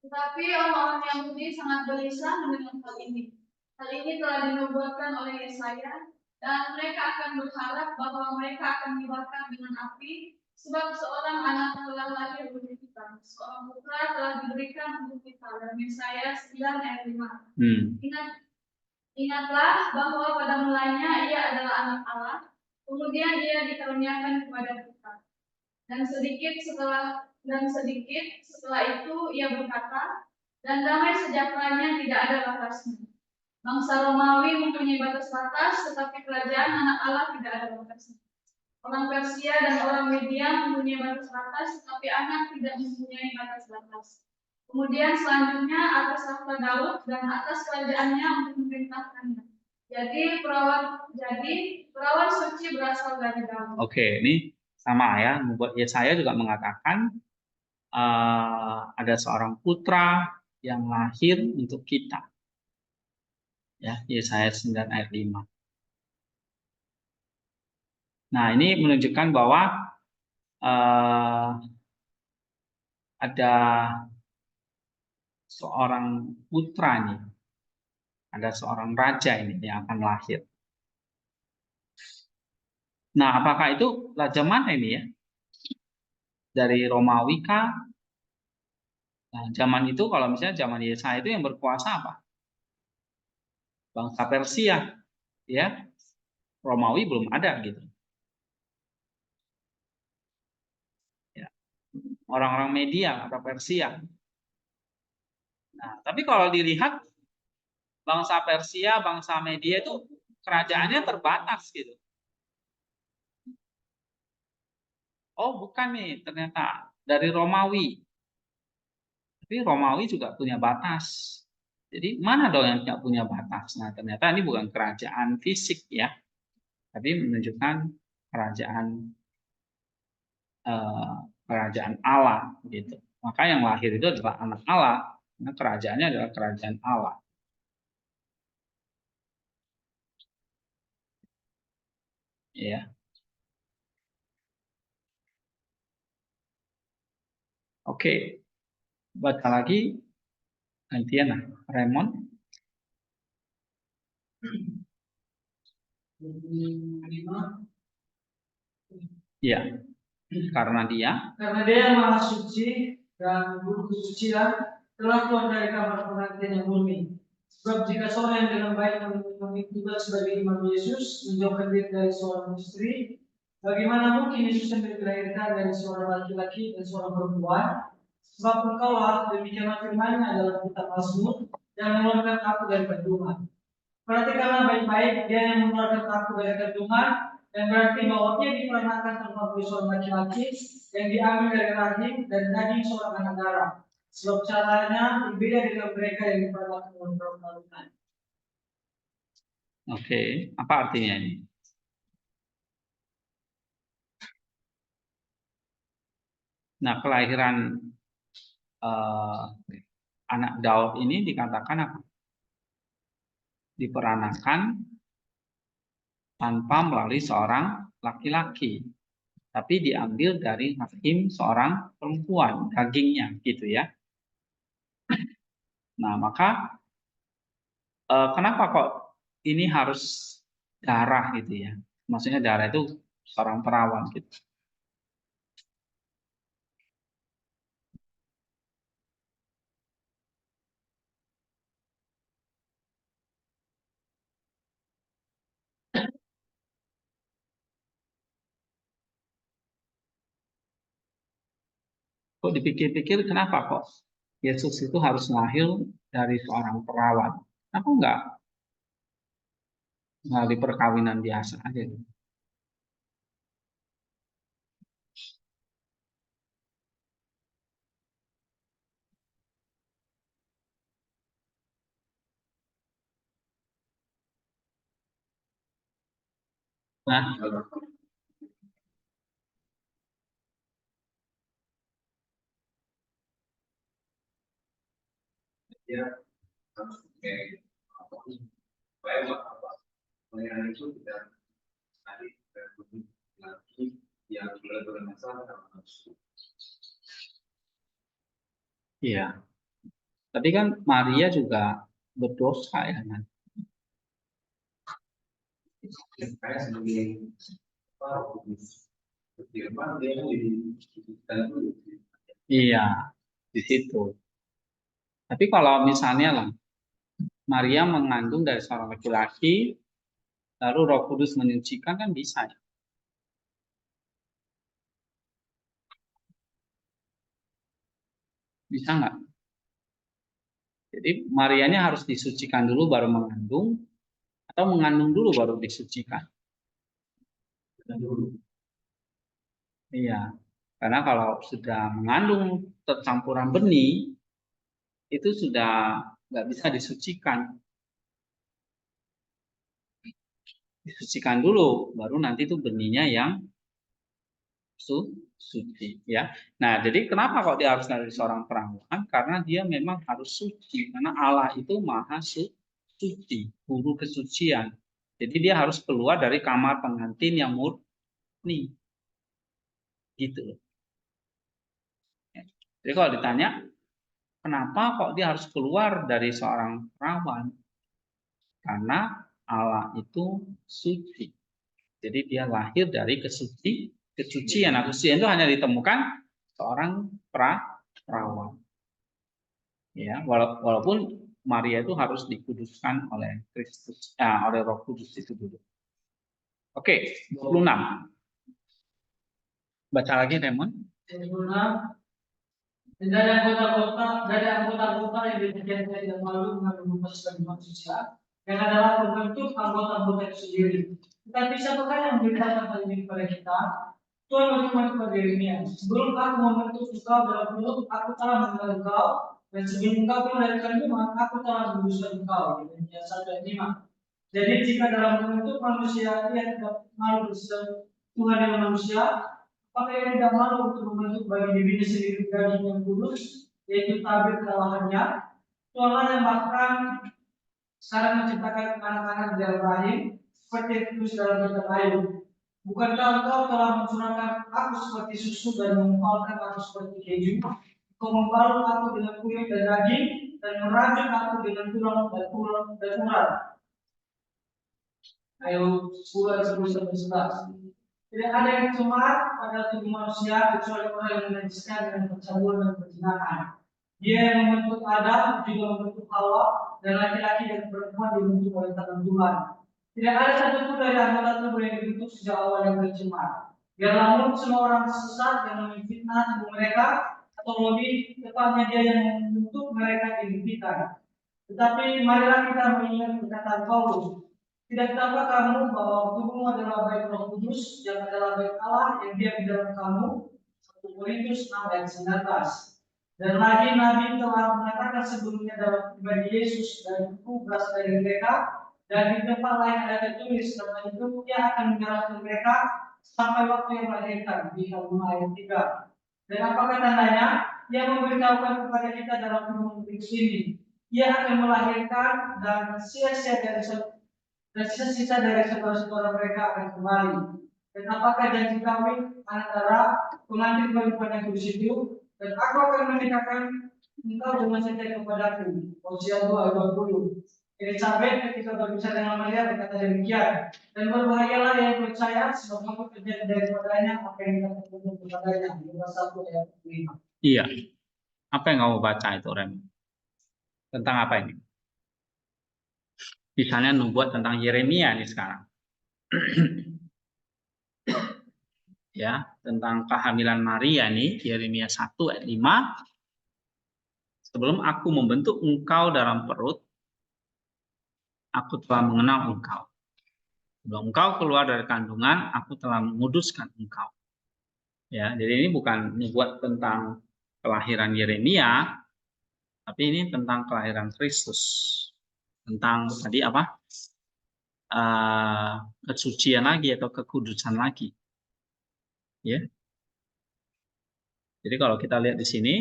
Tetapi orang-orang Yahudi sangat gelisah mendengar hal ini. Hal ini telah dinubuatkan oleh Yesaya, dan mereka akan berharap bahwa mereka akan dibakar dengan api, sebab seorang anak telah lahir bagi kita, seorang putra telah diberikan untuk kita. Dan Yesaya 9 ayat 5. Ingatlah bahwa pada mulanya ia adalah anak Allah, kemudian ia dikaruniakan kepada kita. Dan sedikit setelah itu ia berkata, dan damai sejahteranya tidak ada batasnya. Bangsa Romawi mempunyai batas-batas, tetapi kerajaan anak Allah tidak ada batasnya. Orang Persia dan orang Media mempunyai batas-batas, tetapi anak tidak mempunyai batas-batas. Kemudian selanjutnya atas tahta Daud dan atas kerajaannya untuk memerintahkannya. Jadi perawan suci berasal dari Daud. Oke, ini sama ya. Membuat Yesaya juga mengatakan ada seorang putra yang lahir untuk kita. Ya, Yesaya 9 ayat 5. Nah, ini menunjukkan bahwa ada seorang putra nih. Ada seorang raja ini yang akan lahir. Nah, apakah itu raja mana ini ya? Dari Romawi kah? Nah, zaman itu kalau misalnya zaman Yesaya itu yang berkuasa apa? Bangsa Persia, ya. Romawi belum ada gitu. Ya. Orang-orang Media atau Persia. Nah, tapi kalau dilihat bangsa Persia, bangsa Media itu kerajaannya terbatas gitu. Oh, bukan nih, ternyata dari Romawi. Tapi Romawi juga punya batas. Jadi mana dong yang tidak punya batas? Nah, ternyata ini bukan kerajaan fisik ya, tapi menunjukkan kerajaan Allah gitu. Maka yang lahir itu adalah anak Allah, karena kerajaannya adalah kerajaan Allah. Ya. Oke. Baca lagi gantian lah, Raymond. Ya. Karena dia yang maha suci dan guru kesucian telah keluar dari kamar penantian yang murni. Sebab jika seorang yang dengan baik menunjukkan sebagai imam Yesus menjauhkan diri dari seorang istri, bagaimana mungkin Yesus yang dilahirkan dari seorang laki-laki dan seorang perempuan? Sebab engkaulah demikianlah firman-Nya dalam kitab Mazmur yang mengeluarkan aku dari kandungan. Perhatikanlah baik-baik, dia yang mengeluarkan aku dari kandungan, dan berarti bahwa dia diperanakan tanpa seorang laki-laki yang diambil dari rahim dan daging seorang anak darah. Sebab caranya berbeda dengan mereka yang diperanakan oleh perempuan. Oke, apa artinya ini? Nah, kelahiran anak Daud ini dikatakan apa? Diperanakan tanpa melalui seorang laki-laki, tapi diambil dari rahim seorang perempuan, dagingnya, gitu ya. Nah, maka kenapa kok ini harus darah gitu ya? Maksudnya darah itu seorang perawan gitu. Kok dipikir-pikir kenapa kok Yesus itu harus lahir dari seorang perawan? Kenapa enggak Melalui perkawinan biasa aja. Nah, dia harus pakai supaya pelayanan itu tidak tadi lagi yang bermasalah harus. iya. Tadi kan Maria juga berdosa ya kan. Saya sebagai firman dia jadi Iya, di situ. Tapi kalau misalnya lah Maria mengandung dari seorang laki-laki, lalu Roh Kudus menyucikan kan bisa ya. Bisa nggak? Jadi Marianya harus disucikan dulu baru mengandung, atau mengandung dulu baru disucikan. Iya, karena kalau sudah mengandung tercampuran benih, itu sudah nggak bisa disucikan. Disucikan dulu, baru nanti itu benihnya yang suci ya. Nah, jadi kenapa kok dia harus dari seorang perawan? Karena dia memang harus suci, karena Allah itu maha suci, guru kesucian. Jadi dia harus keluar dari kamar pengantin yang murni, gitu. Jadi kalau ditanya, kenapa kok dia harus keluar dari seorang perawan? Karena Allah itu suci. Jadi dia lahir dari kesucian. Nah, kesucian itu hanya ditemukan seorang perawan. Ya, walaupun Maria itu harus dikuduskan oleh Kristus, oleh Roh Kudus itu dulu. Oke, 26. Baca lagi, Raymond. 26. Dan dari anggota-anggota yang dipercayai dan malu mengandung sebagai manusia, yang adalah pembentuk anggota-anggota itu sendiri. Tetapi siapakah yang memberitakan hal ini kepada kita? Tuhan berfirman kepada Yeremia, sebelum aku membentuk engkau dalam perut, aku telah mengenal engkau, dan sebelum engkau keluar dari kandungan, aku telah menguduskan engkau. Yeremia 1:5. Jadi jika dalam bentuk manusia ia tidak malu bersentuhan dengan manusia, apakah ia tidak malu untuk membentuk bagi dirinya sendiri daging yang kudus, yaitu tabir kelahannya? Tuhanlah yang bahkan sekarang menciptakan anak-anak di dalam rahim, seperti itu dalam kitab Ayub. Bukankah engkau telah mencurahkan aku seperti susu dan mengempalkan aku seperti keju? Kau membalut aku dengan kulit dan daging, dan merajut aku dengan tulang dan urat. Ayub 10:10-11. Tidak ada yang cemar pada tubuh manusia kecuali orang yang menajiskan dengan percabulan dan perzinahan. Dia yang membentuk Adam juga membentuk Hawa, dan laki-laki dan perempuan dibentuk oleh tangan Tuhan. Tidak ada satupun dari anggota tubuh yang dibentuk sejak awal yang tercemar. Biarlah mulut semua orang sesat yang memfitnah tubuh mereka, atau lebih tepatnya dia yang membentuk mereka dihentikan. Tetapi marilah kita mengingat perkataan Paulus. Tidak tahukah kamu bahwa tubuhmu adalah bait Roh Kudus yang adalah bait Allah yang diam di dalam kamu? 1 Korintus 6:19. Dan lagi Nabi telah mengatakan sebelumnya dalam pribadi Yesus, dan itu berasal dari mereka, dan di tempat lain ada tertulis tentang itu ia akan menyerahkan mereka sampai waktu yang melahirkan di Al-Mulk ayat 3. Dan apakah tandanya? Ia memberitahukan kepada kita dalam firman ini, ia akan melahirkan dan sia-sia dari saudara-saudara mereka akan kembali. Dan apakah janji kawin antara pengantin perempuan yang kudus itu? Dan aku akan menikahkan engkau dengan setia kepadaku. Hosea 2:20. Elisabet ketika berbicara dengan Maria berkata demikian. Dan berbahagialah yang percaya sebab aku terjadi daripadanya apa yang dikatakan kepadanya. Lukas 1:5. Iya. Apa yang kamu baca itu, Rem? Tentang apa ini? Misalnya nubuat tentang Yeremia nih sekarang. Ya, tentang kehamilan Maria nih, Yeremia 1:5. Sebelum aku membentuk engkau dalam perut, aku telah mengenal engkau. Sebelum engkau keluar dari kandungan, aku telah menguduskan engkau. Ya, jadi ini bukan membuat tentang kelahiran Yeremia, tapi ini tentang kelahiran Kristus. Tentang tadi apa? Kesucian lagi atau kekudusan lagi. Ya. Jadi kalau kita lihat di sini,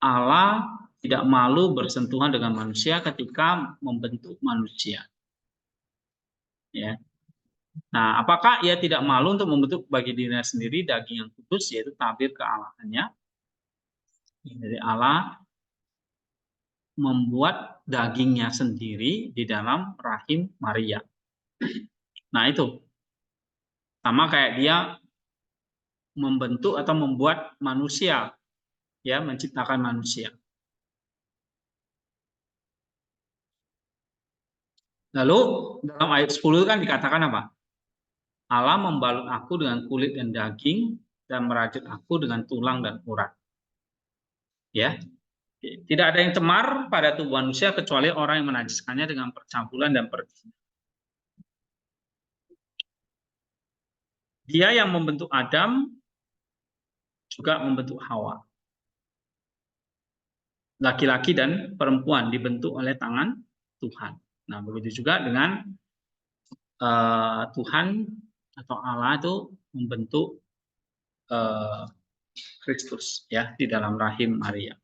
Allah tidak malu bersentuhan dengan manusia ketika membentuk manusia. Ya. Nah, apakah ia tidak malu untuk membentuk bagi dirinya sendiri daging yang kudus, yaitu tabir kealahannya? Jadi Allah membuat dagingnya sendiri di dalam rahim Maria. Nah, itu sama kayak dia membentuk atau membuat manusia, ya, menciptakan manusia. Lalu dalam ayat 10 kan dikatakan apa? Allah membalut aku dengan kulit dan daging dan merajut aku dengan tulang dan urat. Ya. Tidak ada yang cemar pada tubuh manusia kecuali orang yang menajiskannya dengan percampuran dan perzinahan. Dia yang membentuk Adam juga membentuk Hawa. Laki-laki dan perempuan dibentuk oleh tangan Tuhan. Nah, begitu juga dengan Tuhan atau Allah itu membentuk Kristus ya di dalam rahim Maria.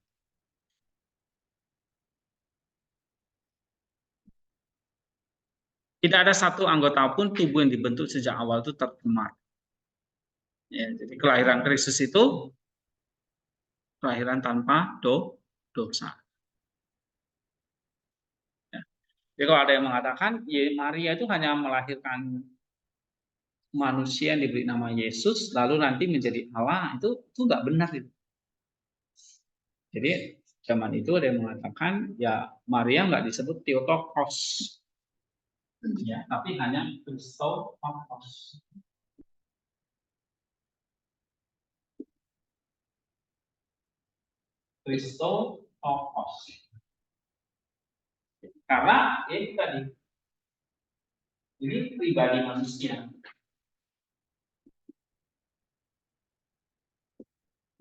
Tidak ada satu anggota pun tubuh yang dibentuk sejak awal itu tercemar. Ya, jadi kelahiran Kristus itu kelahiran tanpa dosa. Ya. Jadi kalau ada yang mengatakan Maria itu hanya melahirkan manusia yang diberi nama Yesus lalu nanti menjadi Allah, itu nggak benar itu. Jadi zaman itu ada yang mengatakan ya Maria nggak disebut Theotokos, ya, tapi hanya Christotokos. Christotokos. Karena ya itu tadi, ini pribadi manusia.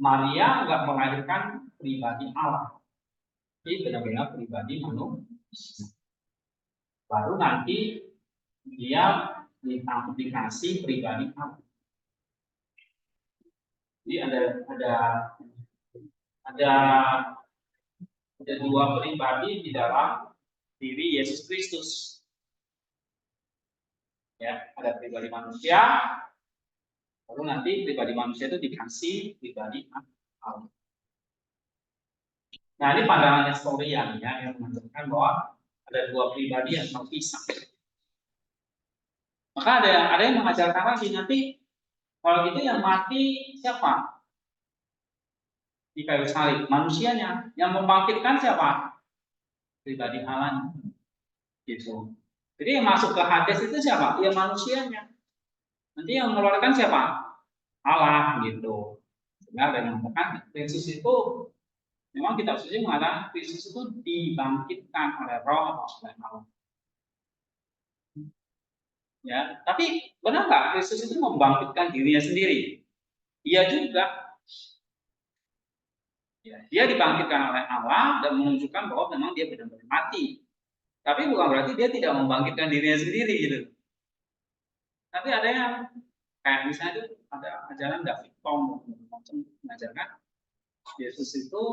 Maria nggak melahirkan pribadi Allah, ini benar-benar pribadi manusia. Baru nanti dia dikasih pribadi Allah. Jadi ada dua pribadi di dalam diri Yesus Kristus. Ya, ada pribadi manusia, lalu nanti pribadi manusia itu dikasih pribadi Allah. Nah, ini pandangan Nestorian ya, yang menunjukkan bahwa ada dua pribadi yang terpisah. Maka ada yang mengajarkan lagi nanti kalau gitu yang mati siapa? Di kayu salib manusianya, yang membangkitkan siapa? Pribadi Allah. Gitu. Jadi yang masuk ke Hades itu siapa? Ya manusianya. Nanti yang mengeluarkan siapa? Allah gitu. Sehingga ada yang mengatakan Kristus itu memang kitab suci mengatakan Kristus itu dibangkitkan oleh Roh atau oleh Allah. Ya, tapi benar nggak Kristus itu membangkitkan dirinya sendiri? Iya juga. Ya, dia dibangkitkan oleh Allah dan menunjukkan bahwa memang dia benar-benar mati. Tapi bukan berarti dia tidak membangkitkan dirinya sendiri gitu. Tapi ada yang kayak misalnya itu ada ajaran David Tom macam mengajarkan Yesus itu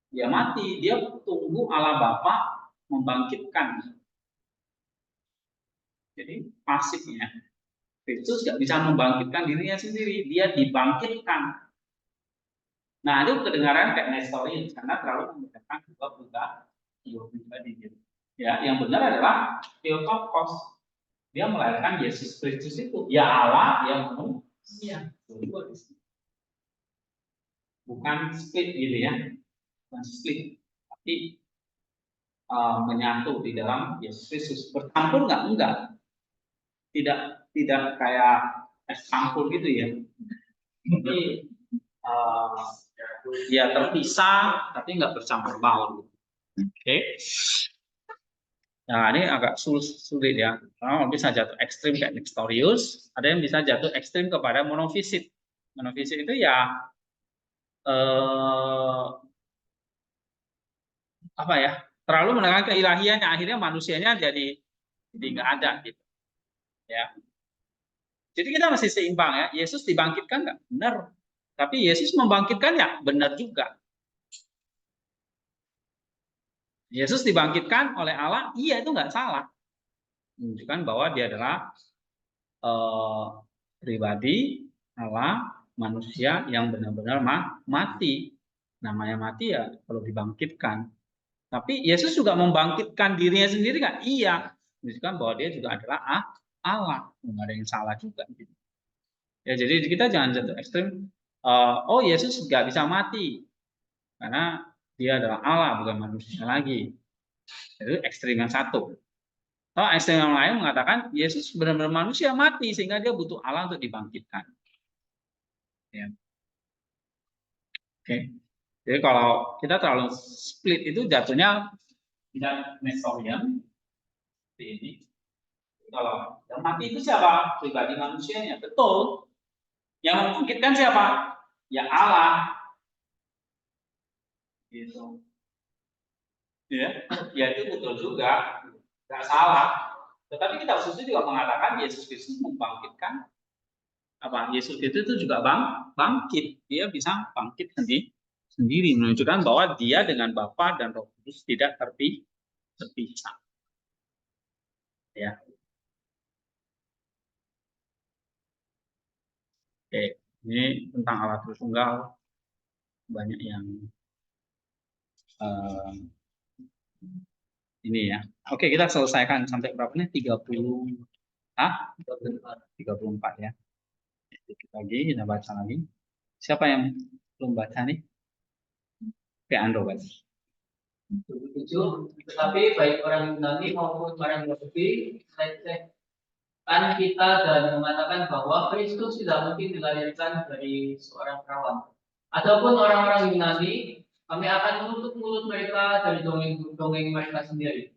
dia mati, dia tunggu Allah Bapa membangkitkan. Jadi pasifnya Kristus nggak bisa membangkitkan dirinya sendiri, dia dibangkitkan. Nah, itu kedengaran kayak Nestorian karena terlalu menggunakan dua pribadi. Ya, yang benar adalah Theotokos. Dia melahirkan Yesus Kristus itu, ya Allah yang manusia. Bukan split gitu ya, bukan split, tapi menyatu di dalam Yesus Kristus. Bercampur enggak. Tidak kayak es campur gitu ya. Jadi dia terpisah tapi nggak bercampur baur. Oke. Nah, ini agak sulit ya. Orang bisa jatuh ekstrim kayak Nestorius, ada yang bisa jatuh ekstrim kepada monofisit. Monofisit itu ya apa ya? Terlalu menekankan keilahiannya, akhirnya manusianya jadi nggak ada gitu. Ya. Jadi kita masih seimbang ya. Yesus dibangkitkan nggak? Benar. Tapi Yesus membangkitkan ya benar juga. Yesus dibangkitkan oleh Allah, iya itu nggak salah. Menunjukkan bahwa dia adalah pribadi Allah, manusia yang benar-benar mati. Namanya mati ya kalau dibangkitkan. Tapi Yesus juga membangkitkan dirinya sendiri kan? Iya. Menunjukkan bahwa dia juga adalah Allah. Nggak ada yang salah juga. Ya, jadi kita jangan jatuh ekstrim. Oh Yesus nggak bisa mati karena dia adalah Allah bukan manusia lagi. Itu ekstrim yang satu. Oh, ekstrim yang lain mengatakan Yesus benar-benar manusia mati sehingga dia butuh Allah untuk dibangkitkan. Ya. Oke. Jadi kalau kita terlalu split itu jatuhnya tidak Nestorian seperti ini. Kalau yang mati itu siapa? Pribadi manusianya. Betul. Yang membangkitkan siapa? Ya Allah. Gitu. Ya itu betul juga. Tidak salah. Tetapi kita khususnya juga mengatakan Yesus Kristus membangkitkan apa? Yesus Kristus itu juga bangkit. Dia bisa bangkit sendiri menunjukkan bahwa dia dengan Bapa dan Roh Kudus tidak terpisah. Ya. Oke, ini tentang Allah Tritunggal banyak yang ini ya. Oke, kita selesaikan sampai berapa nih? 34 ya. Sedikit lagi, kita baca lagi. Siapa yang belum baca nih? Oke, Andro baca. 7, tetapi baik orang Yunani maupun orang Yahudi kan kita dan mengatakan bahwa Kristus tidak mungkin dilahirkan dari seorang perawan. Ataupun orang-orang Yunani, kami akan menutup mulut mereka dari dongeng-dongeng mereka sendiri.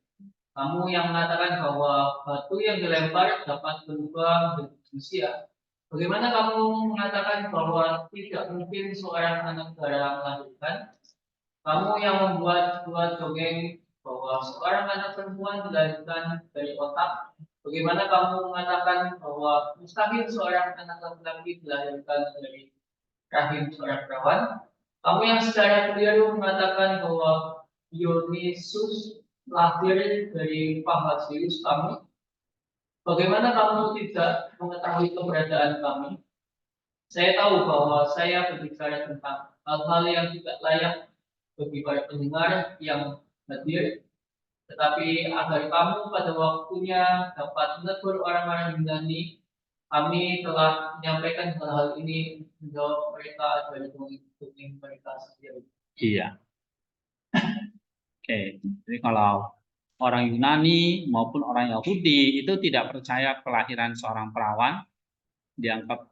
Kamu yang mengatakan bahwa batu yang dilempar dapat berubah menjadi manusia. Bagaimana kamu mengatakan bahwa tidak mungkin seorang anak darah melahirkan? Kamu yang membuat dongeng bahwa seorang anak perempuan dilahirkan dari otak. Bagaimana kamu mengatakan bahwa mustahil seorang anak laki-laki dilahirkan dari rahim seorang perawan? Kamu yang secara keliru mengatakan bahwa Dionysus lahir dari paha Zeus kamu. Bagaimana kamu tidak mengetahui keberadaan kami? Saya tahu bahwa saya berbicara tentang hal-hal yang tidak layak bagi para pendengar yang hadir, tetapi agar kamu pada waktunya dapat menegur orang-orang Yunani, kami telah menyampaikan hal-hal ini menjawab mereka dari dongeng mereka sendiri. Iya. Oke, jadi kalau orang Yunani maupun orang Yahudi itu tidak percaya kelahiran seorang perawan, dianggap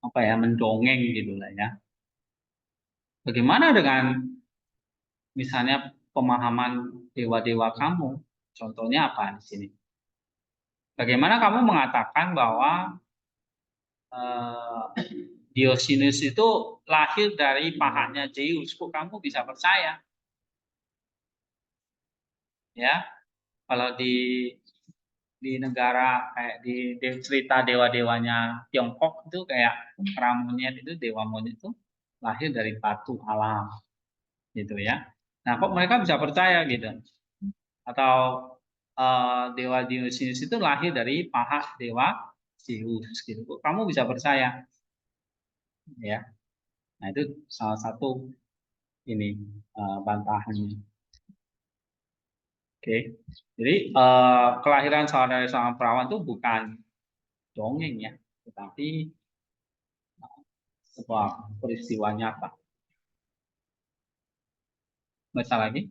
apa ya, mendongeng gitu lah ya. Bagaimana dengan misalnya pemahaman dewa-dewa kamu? Contohnya apa di sini? Bagaimana kamu mengatakan bahwa Dionysus itu lahir dari pahanya Zeus? Kok kamu bisa percaya? Ya, kalau di negara kayak di cerita dewa-dewanya Tiongkok itu kayak kera monyet itu, dewa monyet itu lahir dari batu alam gitu ya. Nah, kok mereka bisa percaya gitu? Atau dewa Dionysius itu lahir dari paha dewa Zeus gitu. Kok kamu bisa percaya? Ya. Nah, itu salah satu ini bantahannya. Oke. Jadi kelahiran seorang perawan itu bukan dongeng ya, tetapi sebuah peristiwa nyata. Baca lagi.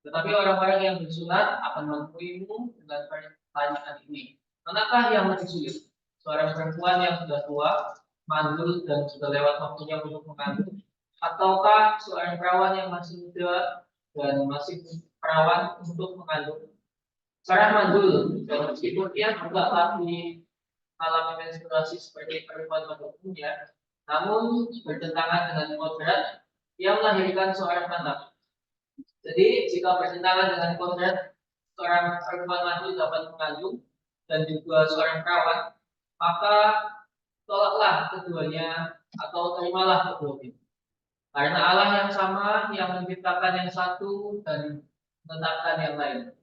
Tetapi orang-orang yang bersunat akan menemuimu dengan pertanyaan ini. Manakah yang lebih sulit? Seorang perempuan yang sudah tua, mandul dan sudah lewat waktunya untuk mengandung, ataukah seorang perawan yang masih muda dan masih perawan untuk mengandung? Seorang mandul, dan meskipun dia juga lagi mengalami menstruasi seperti perempuan pada umumnya, namun bertentangan dengan kodrat, dia melahirkan seorang anak. Jadi jika bertentangan dengan kodrat, seorang perempuan mandul dapat mengandung dan juga seorang perawan, maka tolaklah keduanya atau terimalah keduanya. Karena Allah yang sama yang menciptakan yang satu dan menetapkan yang lain.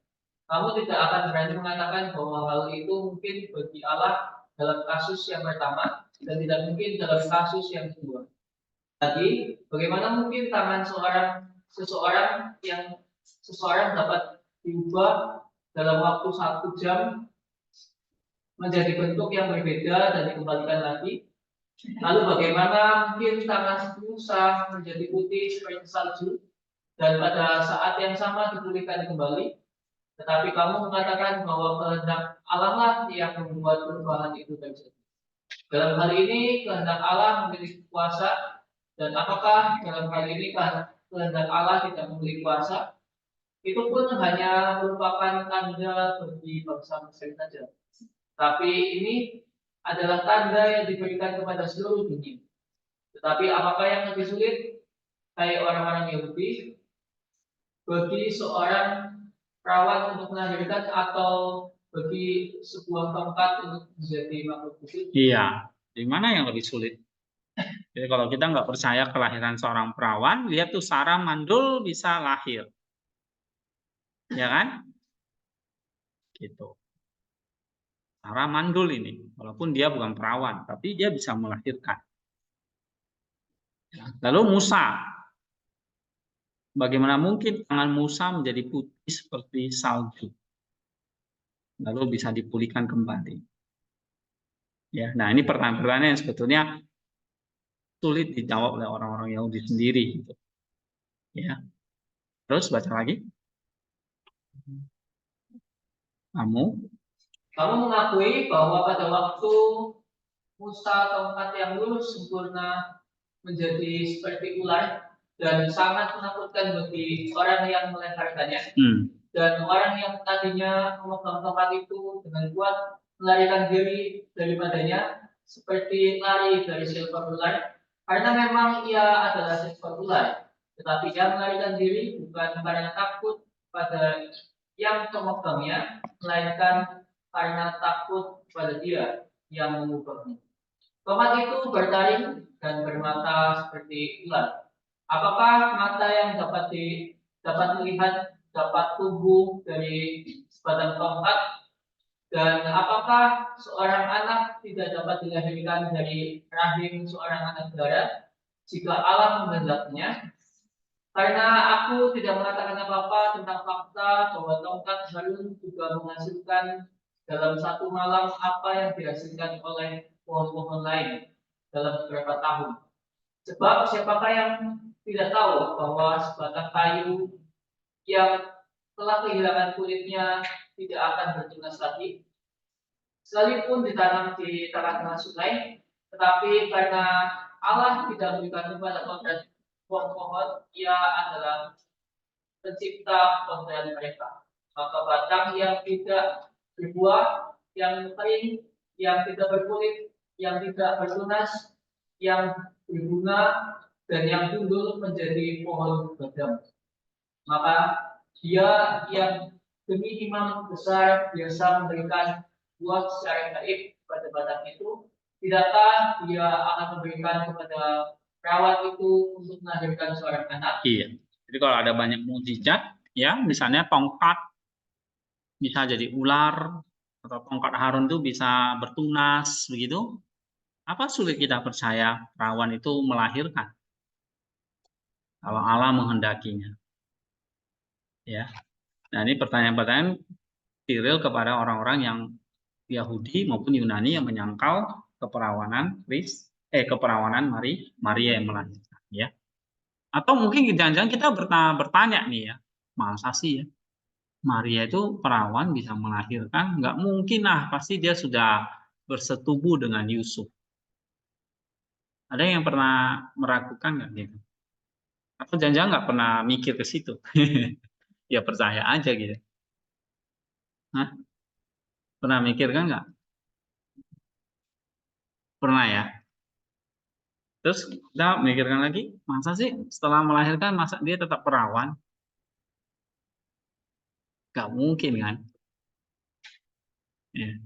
Kamu tidak akan berani mengatakan bahwa hal itu mungkin bagi Allah dalam kasus yang pertama dan tidak mungkin dalam kasus yang kedua. Jadi, bagaimana mungkin tangan seseorang dapat diubah dalam waktu 1 jam menjadi bentuk yang berbeda dan dikembalikan lagi? Lalu bagaimana mungkin tangan Musa menjadi putih seperti salju dan pada saat yang sama dipulihkan kembali? Tetapi kamu mengatakan bahwa kehendak Allah lah yang membuat perubahan itu terjadi. Dalam hal ini kehendak Allah memiliki kuasa, dan apakah dalam hal ini kehendak Allah tidak memiliki kuasa? Itu pun hanya merupakan tanda bagi bangsa Mesir saja. Tapi ini adalah tanda yang diberikan kepada seluruh dunia. Tetapi apakah yang lebih sulit? Hai orang-orang Yahudi, bagi seorang perawan untuk melahirkan atau bagi sebuah tongkat untuk menjadi makhluk hidup? Iya, di mana yang lebih sulit? Jadi kalau kita nggak percaya kelahiran seorang perawan, lihat tuh Sarah mandul bisa lahir, ya kan? Gitu. Sarah mandul ini, walaupun dia bukan perawan, tapi dia bisa melahirkan. Lalu Musa, bagaimana mungkin tangan Musa menjadi putih seperti salju, lalu bisa dipulihkan kembali? Ya, nah ini pertanyaan-pertanyaan yang sebetulnya sulit dijawab oleh orang-orang Yahudi sendiri, gitu. Ya, terus baca lagi. Kamu mengakui bahwa pada waktu Musa tongkat yang lurus sempurna menjadi seperti ular dan sangat menakutkan bagi orang yang melemparkannya. Dan orang yang tadinya memegang tongkat itu dengan kuat melarikan diri daripadanya seperti lari dari seekor ular, karena memang ia adalah seekor ular. Tetapi ia melarikan diri bukan karena takut pada yang memegangnya, melainkan karena takut pada dia yang mengubahnya. Tongkat itu bertaring dan bermata seperti ular. Apakah mata yang dapat melihat dapat tumbuh dari sebatang tongkat? Dan apakah seorang anak tidak dapat dilahirkan dari rahim seorang anak darah jika Allah menghendaknya? Karena aku tidak mengatakan apa-apa tentang fakta bahwa tongkat Harun juga menghasilkan dalam satu malam apa yang dihasilkan oleh pohon-pohon lain dalam beberapa tahun. Sebab siapakah yang tidak tahu bahwa sebatang kayu yang telah kehilangan kulitnya tidak akan bertunas lagi, sekalipun ditanam di tengah-tengah sungai, tetapi karena Allah tidak memberikan kepada pohon-pohon, ia adalah pencipta konten mereka. Maka batang yang tidak berbuah, yang kering, yang tidak berkulit, yang tidak bertunas, yang berbunga, dan yang tundul menjadi pohon badam. Maka dia yang demi imam besar biasa memberikan buah secara gaib pada batang itu, tidakkah dia akan memberikan kepada perawat itu untuk melahirkan seorang anak? Iya. Jadi kalau ada banyak mukjizat, ya misalnya tongkat bisa jadi ular atau tongkat Harun itu bisa bertunas begitu. Apa sulit kita percaya perawan itu melahirkan kalau Allah menghendakinya? Ya. Nah, ini pertanyaan-pertanyaan viral kepada orang-orang yang Yahudi maupun Yunani yang menyangkal keperawanan Maria yang melahirkan, ya. Atau mungkin jangan-jangan kita bertanya nih ya, masa sih ya Maria itu perawan bisa melahirkan? Nggak mungkin lah, pasti dia sudah bersetubuh dengan Yusuf. Ada yang pernah meragukan nggak gitu? Atau jangan-jangan nggak pernah mikir ke situ. Ya percaya aja gitu. Hah? Pernah mikir kan nggak? Pernah ya. Terus kita mikirkan lagi, masa sih setelah melahirkan masa dia tetap perawan? Nggak mungkin kan? Ya.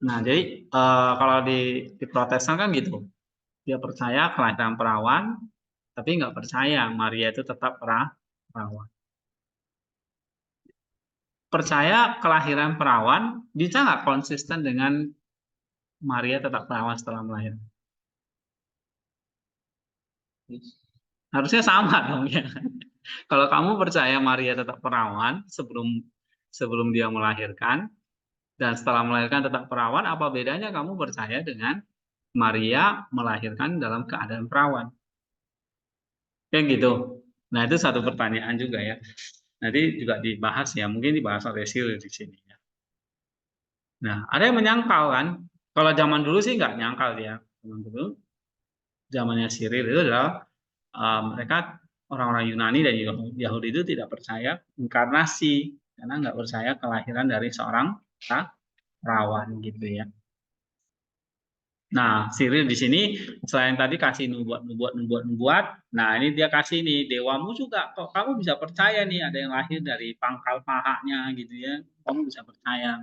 Nah jadi kalau di Protestan kan gitu, dia percaya kelahiran perawan, tapi nggak percaya Maria itu tetap perawan. Percaya kelahiran perawan bisa nggak konsisten dengan Maria tetap perawan setelah melahirkan? Harusnya sama dong ya. Kalau kamu percaya Maria tetap perawan sebelum dia melahirkan dan setelah melahirkan tetap perawan, apa bedanya kamu percaya dengan Maria melahirkan dalam keadaan perawan? Kayak gitu. Nah, itu satu pertanyaan juga ya. Nanti juga dibahas ya, mungkin dibahas oleh Sil di sini ya. Nah, ada yang menyangkal kan? Kalau zaman dulu sih nggak nyangkal dia. Zaman dulu, zamannya Cyril itu adalah mereka orang-orang Yunani dan Yahudi itu tidak percaya inkarnasi karena nggak percaya kelahiran dari seorang perawan gitu ya. Nah, Cyril di sini selain tadi kasih nubuat, nah ini dia kasih nih dewamu juga kok kamu bisa percaya nih ada yang lahir dari pangkal pahanya gitu ya, kamu bisa percaya.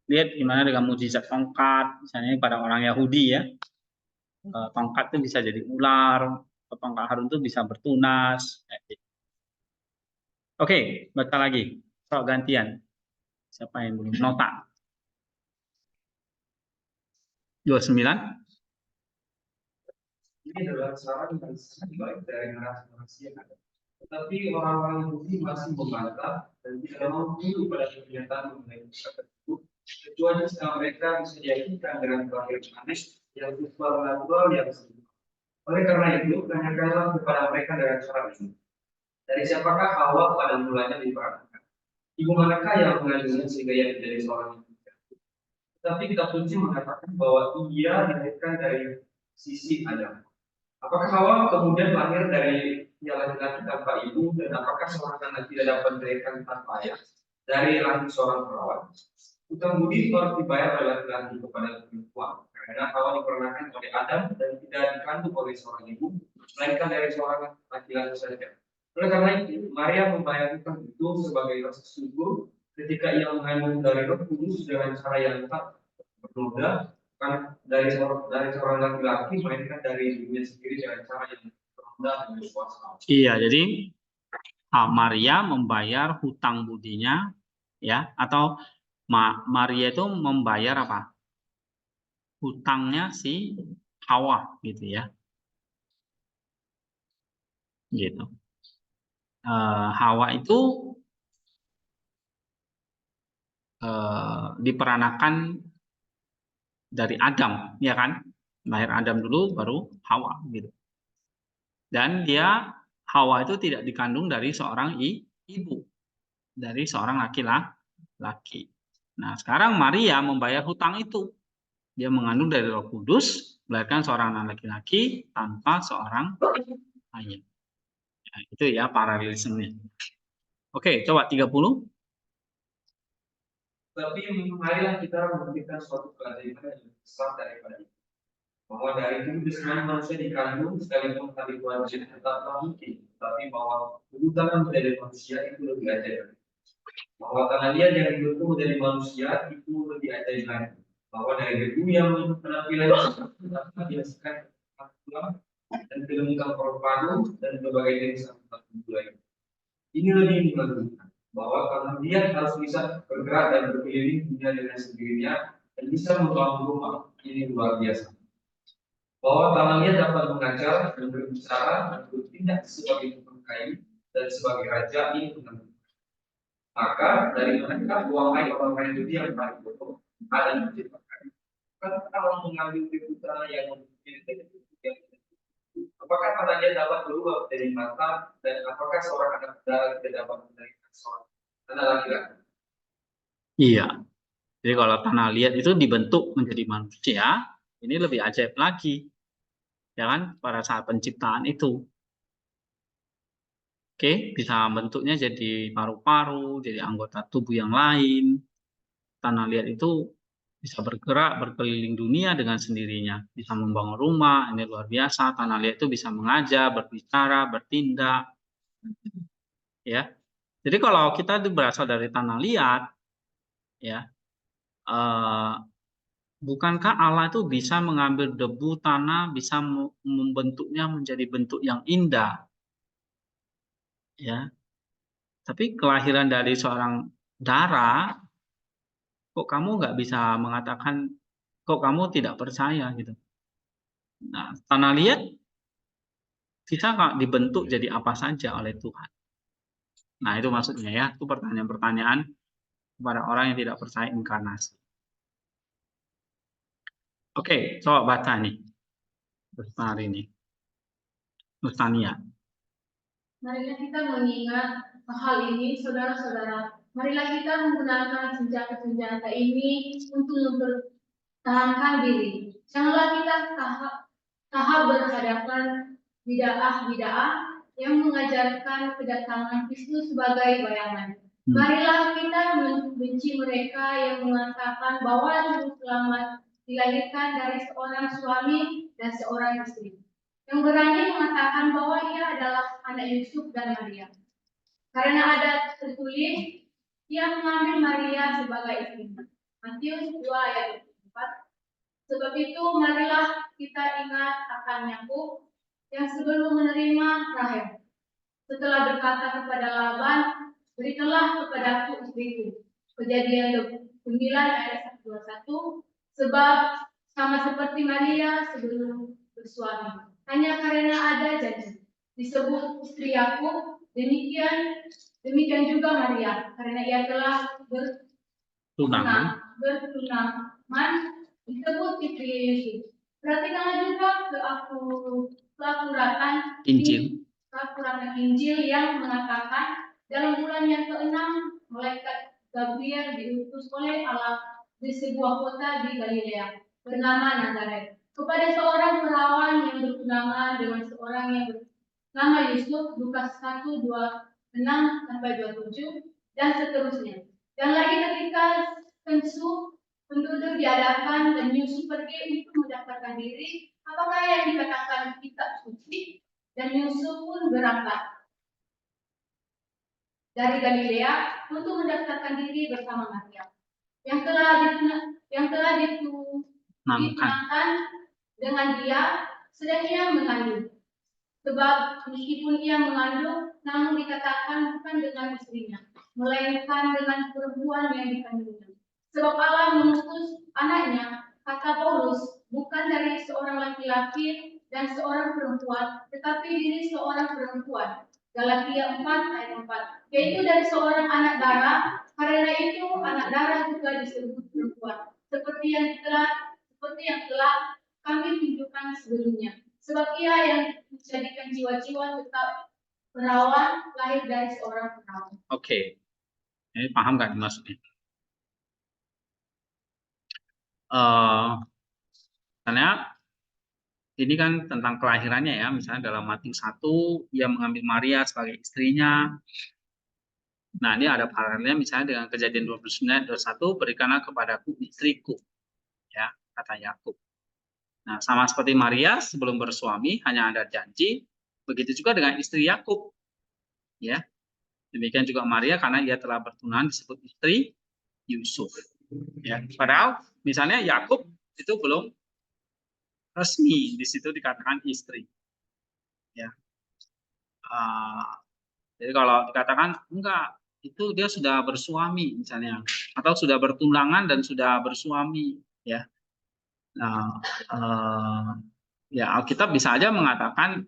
Lihat gimana dengan mujizat tongkat, misalnya pada orang Yahudi ya, tongkat itu bisa jadi ular, tongkat Harun itu bisa bertunas. Oke, baca lagi. Soal gantian. Siapa yang belum? Nota. 29. Ini adalah saran yang sangat baik dari narasi manusia. Tetapi orang-orang Yahudi masih membantah dan tidak mau tunduk pada pernyataan mengenai kisah tersebut, kecuali jika mereka bisa diyakinkan dengan kelahiran aneh yang supernatural yang sempurna. Oleh karena itu, tanyakanlah kepada mereka dengan cara ini. Dari siapakah Hawa pada mulanya diperanakan? Ibu manakah yang mengandungnya sehingga ia menjadi seorang ibu? Tetapi kitab suci mengatakan bahwa ia dilahirkan dari sisi Adam. Apakah Hawa kemudian lahir dari yang laki-laki tanpa ibu, dan apakah seorang anak tidak dapat dilahirkan tanpa ayah dari lahir seorang perawan? Hutang budi harus dibayar oleh laki-laki kepada perempuan, karena Hawa diperanakan oleh Adam dan tidak dikandung oleh seorang ibu, melainkan dari seorang laki-laki saja. Oleh karena itu, Maria membayar hutang itu sebagai rasa syukur ketika ia mengandung dari Roh Kudus dengan cara yang tak bernoda, kan dari seorang laki-laki, melainkan dari dirinya sendiri dengan cara yang rendah dan berkuasa. Iya, jadi Maria membayar hutang budinya ya, atau Maria itu membayar apa? Hutangnya si Hawa gitu ya. Gitu. Hawa itu diperanakan dari Adam, ya kan? Lahir Adam dulu, baru Hawa, gitu. Dan Hawa itu tidak dikandung dari seorang ibu, dari seorang laki-laki. Nah, sekarang Maria membayar hutang itu. Dia mengandung dari Roh Kudus, melahirkan seorang anak laki-laki tanpa seorang ayah. Nah, itu ya paralelismenya. Oke, coba 30. Tapi marilah kita memberikan suatu keajaiban yang besar daripada itu. Bahwa dari dulu semua manusia dikandung sekalipun tadi Tuhan tetaplah mungkin, tapi bahwa kebutaan menjadi manusia itu lebih ajaib. Bahwa tanah liat yang dibentuk menjadi manusia itu lebih ajaib lagi. Bahwa dari debu yang penampilan dapat dihasilkan tulang dan kelembutan paru-paru dan berbagai jenis angkutan lain. Ini lebih mengagumkan bahwa tanah liat harus bisa bergerak dan berkeliling dunia dengan sendirinya dan bisa membangun rumah. Ini luar biasa. Bahwa tanah liat dapat mengajar dan berbicara dan bertindak sebagai tukang kayu dan sebagai raja ini menentukan. Maka dari mereka wahai orang-orang Yahudi yang paling bodoh ada yang menciptakan. Kan kalau mengambil putra yang apakah tanah liat dapat berubah menjadi mata dan apakah seorang anak darah tidak dapat melahirkan seorang anak laki-laki? Iya. Jadi kalau tanah liat itu dibentuk menjadi manusia, ini lebih ajaib lagi. ya kan, pada saat penciptaan itu. Oke, bisa bentuknya jadi paru-paru, jadi anggota tubuh yang lain. Tanah liat itu bisa bergerak, berkeliling dunia dengan sendirinya. Bisa membangun rumah, ini luar biasa. Tanah liat itu bisa mengajar, berbicara, bertindak. Ya. Jadi kalau kita itu berasal dari tanah liat, ya, bukankah Allah itu bisa mengambil debu tanah, bisa membentuknya menjadi bentuk yang indah? Ya. Tapi kelahiran dari seorang darah, kok kamu nggak bisa mengatakan, kok kamu tidak percaya gitu. Nah, tanah liat bisa nggak dibentuk jadi apa saja oleh Tuhan. Nah, itu maksudnya ya, itu pertanyaan-pertanyaan kepada orang yang tidak percaya inkarnasi. Oke, coba baca nih. Besar ini. Nustania. Marilah kita mengingat hal ini, saudara-saudara. Marilah kita menggunakan senjata-senjata ini untuk mempertahankan diri. Janganlah kita tahap berhadapan bid'ah-bid'ah yang mengajarkan kedatangan Kristus sebagai bayangan. Marilah kita membenci mereka yang mengatakan bahwa juru selamat dilahirkan dari seorang suami dan seorang istri, yang berani mengatakan bahwa ia adalah anak Yusuf dan Maria. Karena ada tertulis, ia mengambil Maria sebagai istrinya. Matius 2 ayat 24. Sebab itu marilah kita ingat akan Yakub yang sebelum menerima Rahel, setelah berkata kepada Laban, berikanlah kepadaku istriku. Kejadian 9 ayat 21. Sebab sama seperti Maria sebelum bersuami, hanya karena ada janji disebut istri Yakub. Demikian juga Maria, karena ia telah bertunangan disebut istri Yesus. Perhatikanlah juga keakuratan Injil yang mengatakan dalam bulan yang ke-6 malaikat Gabriel diutus oleh Allah di sebuah kota di Galilea bernama Nazaret kepada seorang perawan yang bertunangan dengan seorang yang bernama Yusuf. Lukas 1:26-27 dan seterusnya. Dan lagi ketika penduduk diadakan dan Yusuf pergi untuk mendaftarkan diri, apakah yang dikatakan kitab suci? Dan Yusuf pun berangkat dari Galilea untuk mendaftarkan diri bersama Maria, yang telah ditunangkan dengan dia, sedang ia mengandung. Sebab meskipun ia mengandung, namun dikatakan bukan dengan istrinya, melainkan dengan perempuan yang dikandungnya. Sebab Allah mengutus anaknya, kata Paulus, bukan dari seorang laki-laki dan seorang perempuan, tetapi dari seorang perempuan. Galatia 4 ayat 4. Yaitu dari seorang anak darah, karena itu anak darah juga disebut perempuan. Seperti yang telah kami tunjukkan sebelumnya. Sebab ia yang menjadikan jiwa-jiwa tetap perawan lahir dari seorang perawan. Oke. Ini paham nggak maksudnya? Karena ini kan tentang kelahirannya ya, misalnya dalam Matius 1, ia mengambil Maria sebagai istrinya. Nah, ini ada paralelnya misalnya dengan Kejadian 29:21, berikanlah kepadaku istriku, ya, kata Yakub. Nah, sama seperti Maria sebelum bersuami hanya ada janji, begitu juga dengan istri Yakub, ya. Demikian juga Maria karena ia telah bertunangan disebut istri Yusuf. Ya, padahal misalnya Yakub itu belum resmi, di situ dikatakan istri. Ya. Jadi kalau dikatakan enggak, itu dia sudah bersuami misalnya, atau sudah bertunangan dan sudah bersuami, ya. Nah, ya Alkitab bisa aja mengatakan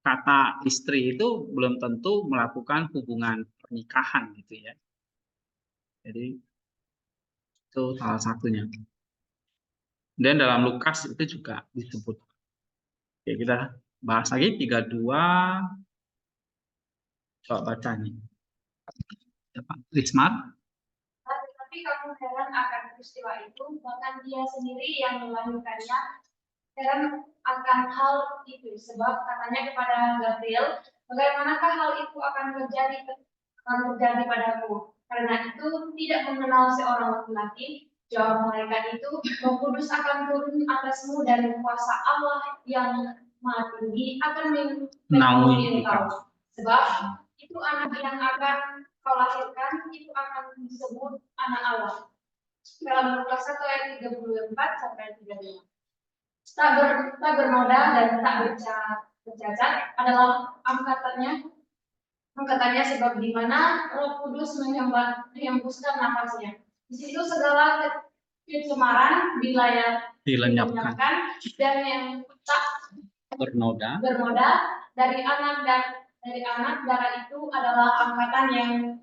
kata istri itu belum tentu melakukan hubungan pernikahan gitu ya. Jadi itu salah satunya. Dan dalam Lukas itu juga disebut. Oke, kita bahas lagi 32. Coba baca nih. Rismar. Tetapi kamu heran akan peristiwa itu, bahkan dia sendiri yang melahirkannya heran akan hal itu, sebab katanya kepada Gabriel, bagaimanakah hal itu akan terjadi padaku? Karena itu tidak mengenal seorang laki-laki. Jawab malaikat itu, Roh Kudus akan turun atasmu dan kuasa Allah yang Maha Tinggi akan menaungi engkau. Sebab itu anak yang akan kau lahirkan itu akan disebut anak Allah. Dalam Lukas 1 ayat 34 sampai 35. Tak bernoda dan tak bercacat adalah angkatannya sebab di mana Roh Kudus menghembuskan nafasnya. Di situ segala kecemaran dilenyapkan dan yang tak bernoda dari anak darah itu adalah angkatan yang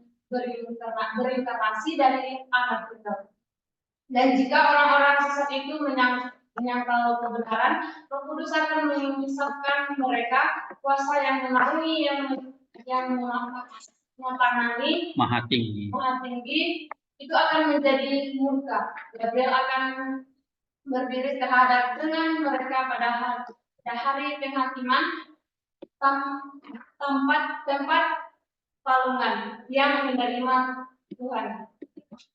berinkarnasi dari anak tunggal. Dan jika orang-orang sesat itu menyangkal kebenaran, Roh Kudus akan memisahkan mereka. Kuasa yang menaungi yang mengatangani Maha Tinggi itu akan menjadi murka. Gabriel akan berdiri terhadap dengan mereka pada hari penghakiman tempat palungan yang menerima Tuhan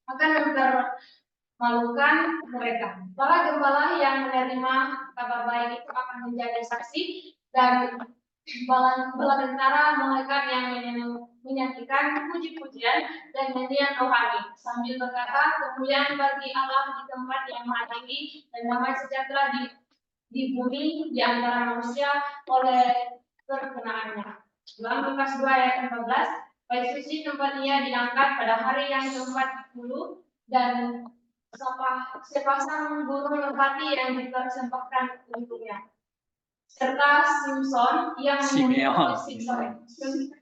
akan mempermalukan mereka. Para gembala yang menerima kabar baik itu akan menjadi saksi, dan bala tentara malaikat yang menyanyikan puji-pujian dan nyanyian rohani sambil berkata, kemuliaan bagi Allah di tempat yang maha tinggi dan damai sejahtera di bumi di antara manusia oleh perkenaannya. Dalam Lukas 2 ayat 14, bait suci tempat ia diangkat pada hari yang ke-40 dan sepasang burung merpati yang dipersembahkan untuknya, serta Simson yang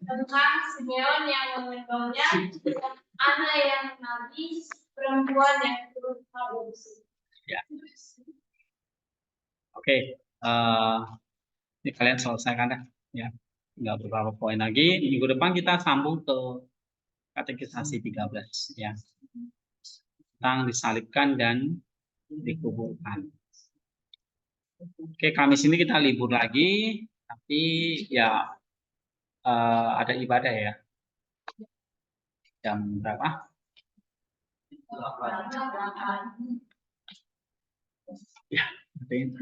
tentang Simeon yang mengendongnya, dan Ana yang nabi, perempuan yang turut adopsi. Ya. Oke, ini kalian selesaikan ya. Tinggal beberapa poin lagi. Minggu depan kita sambung ke katekisasi 13 ya. Tentang disalibkan dan dikuburkan. Oke, Kamis ini kita libur lagi, tapi ya ada ibadah ya. Jam berapa? 8. Ya, Amin.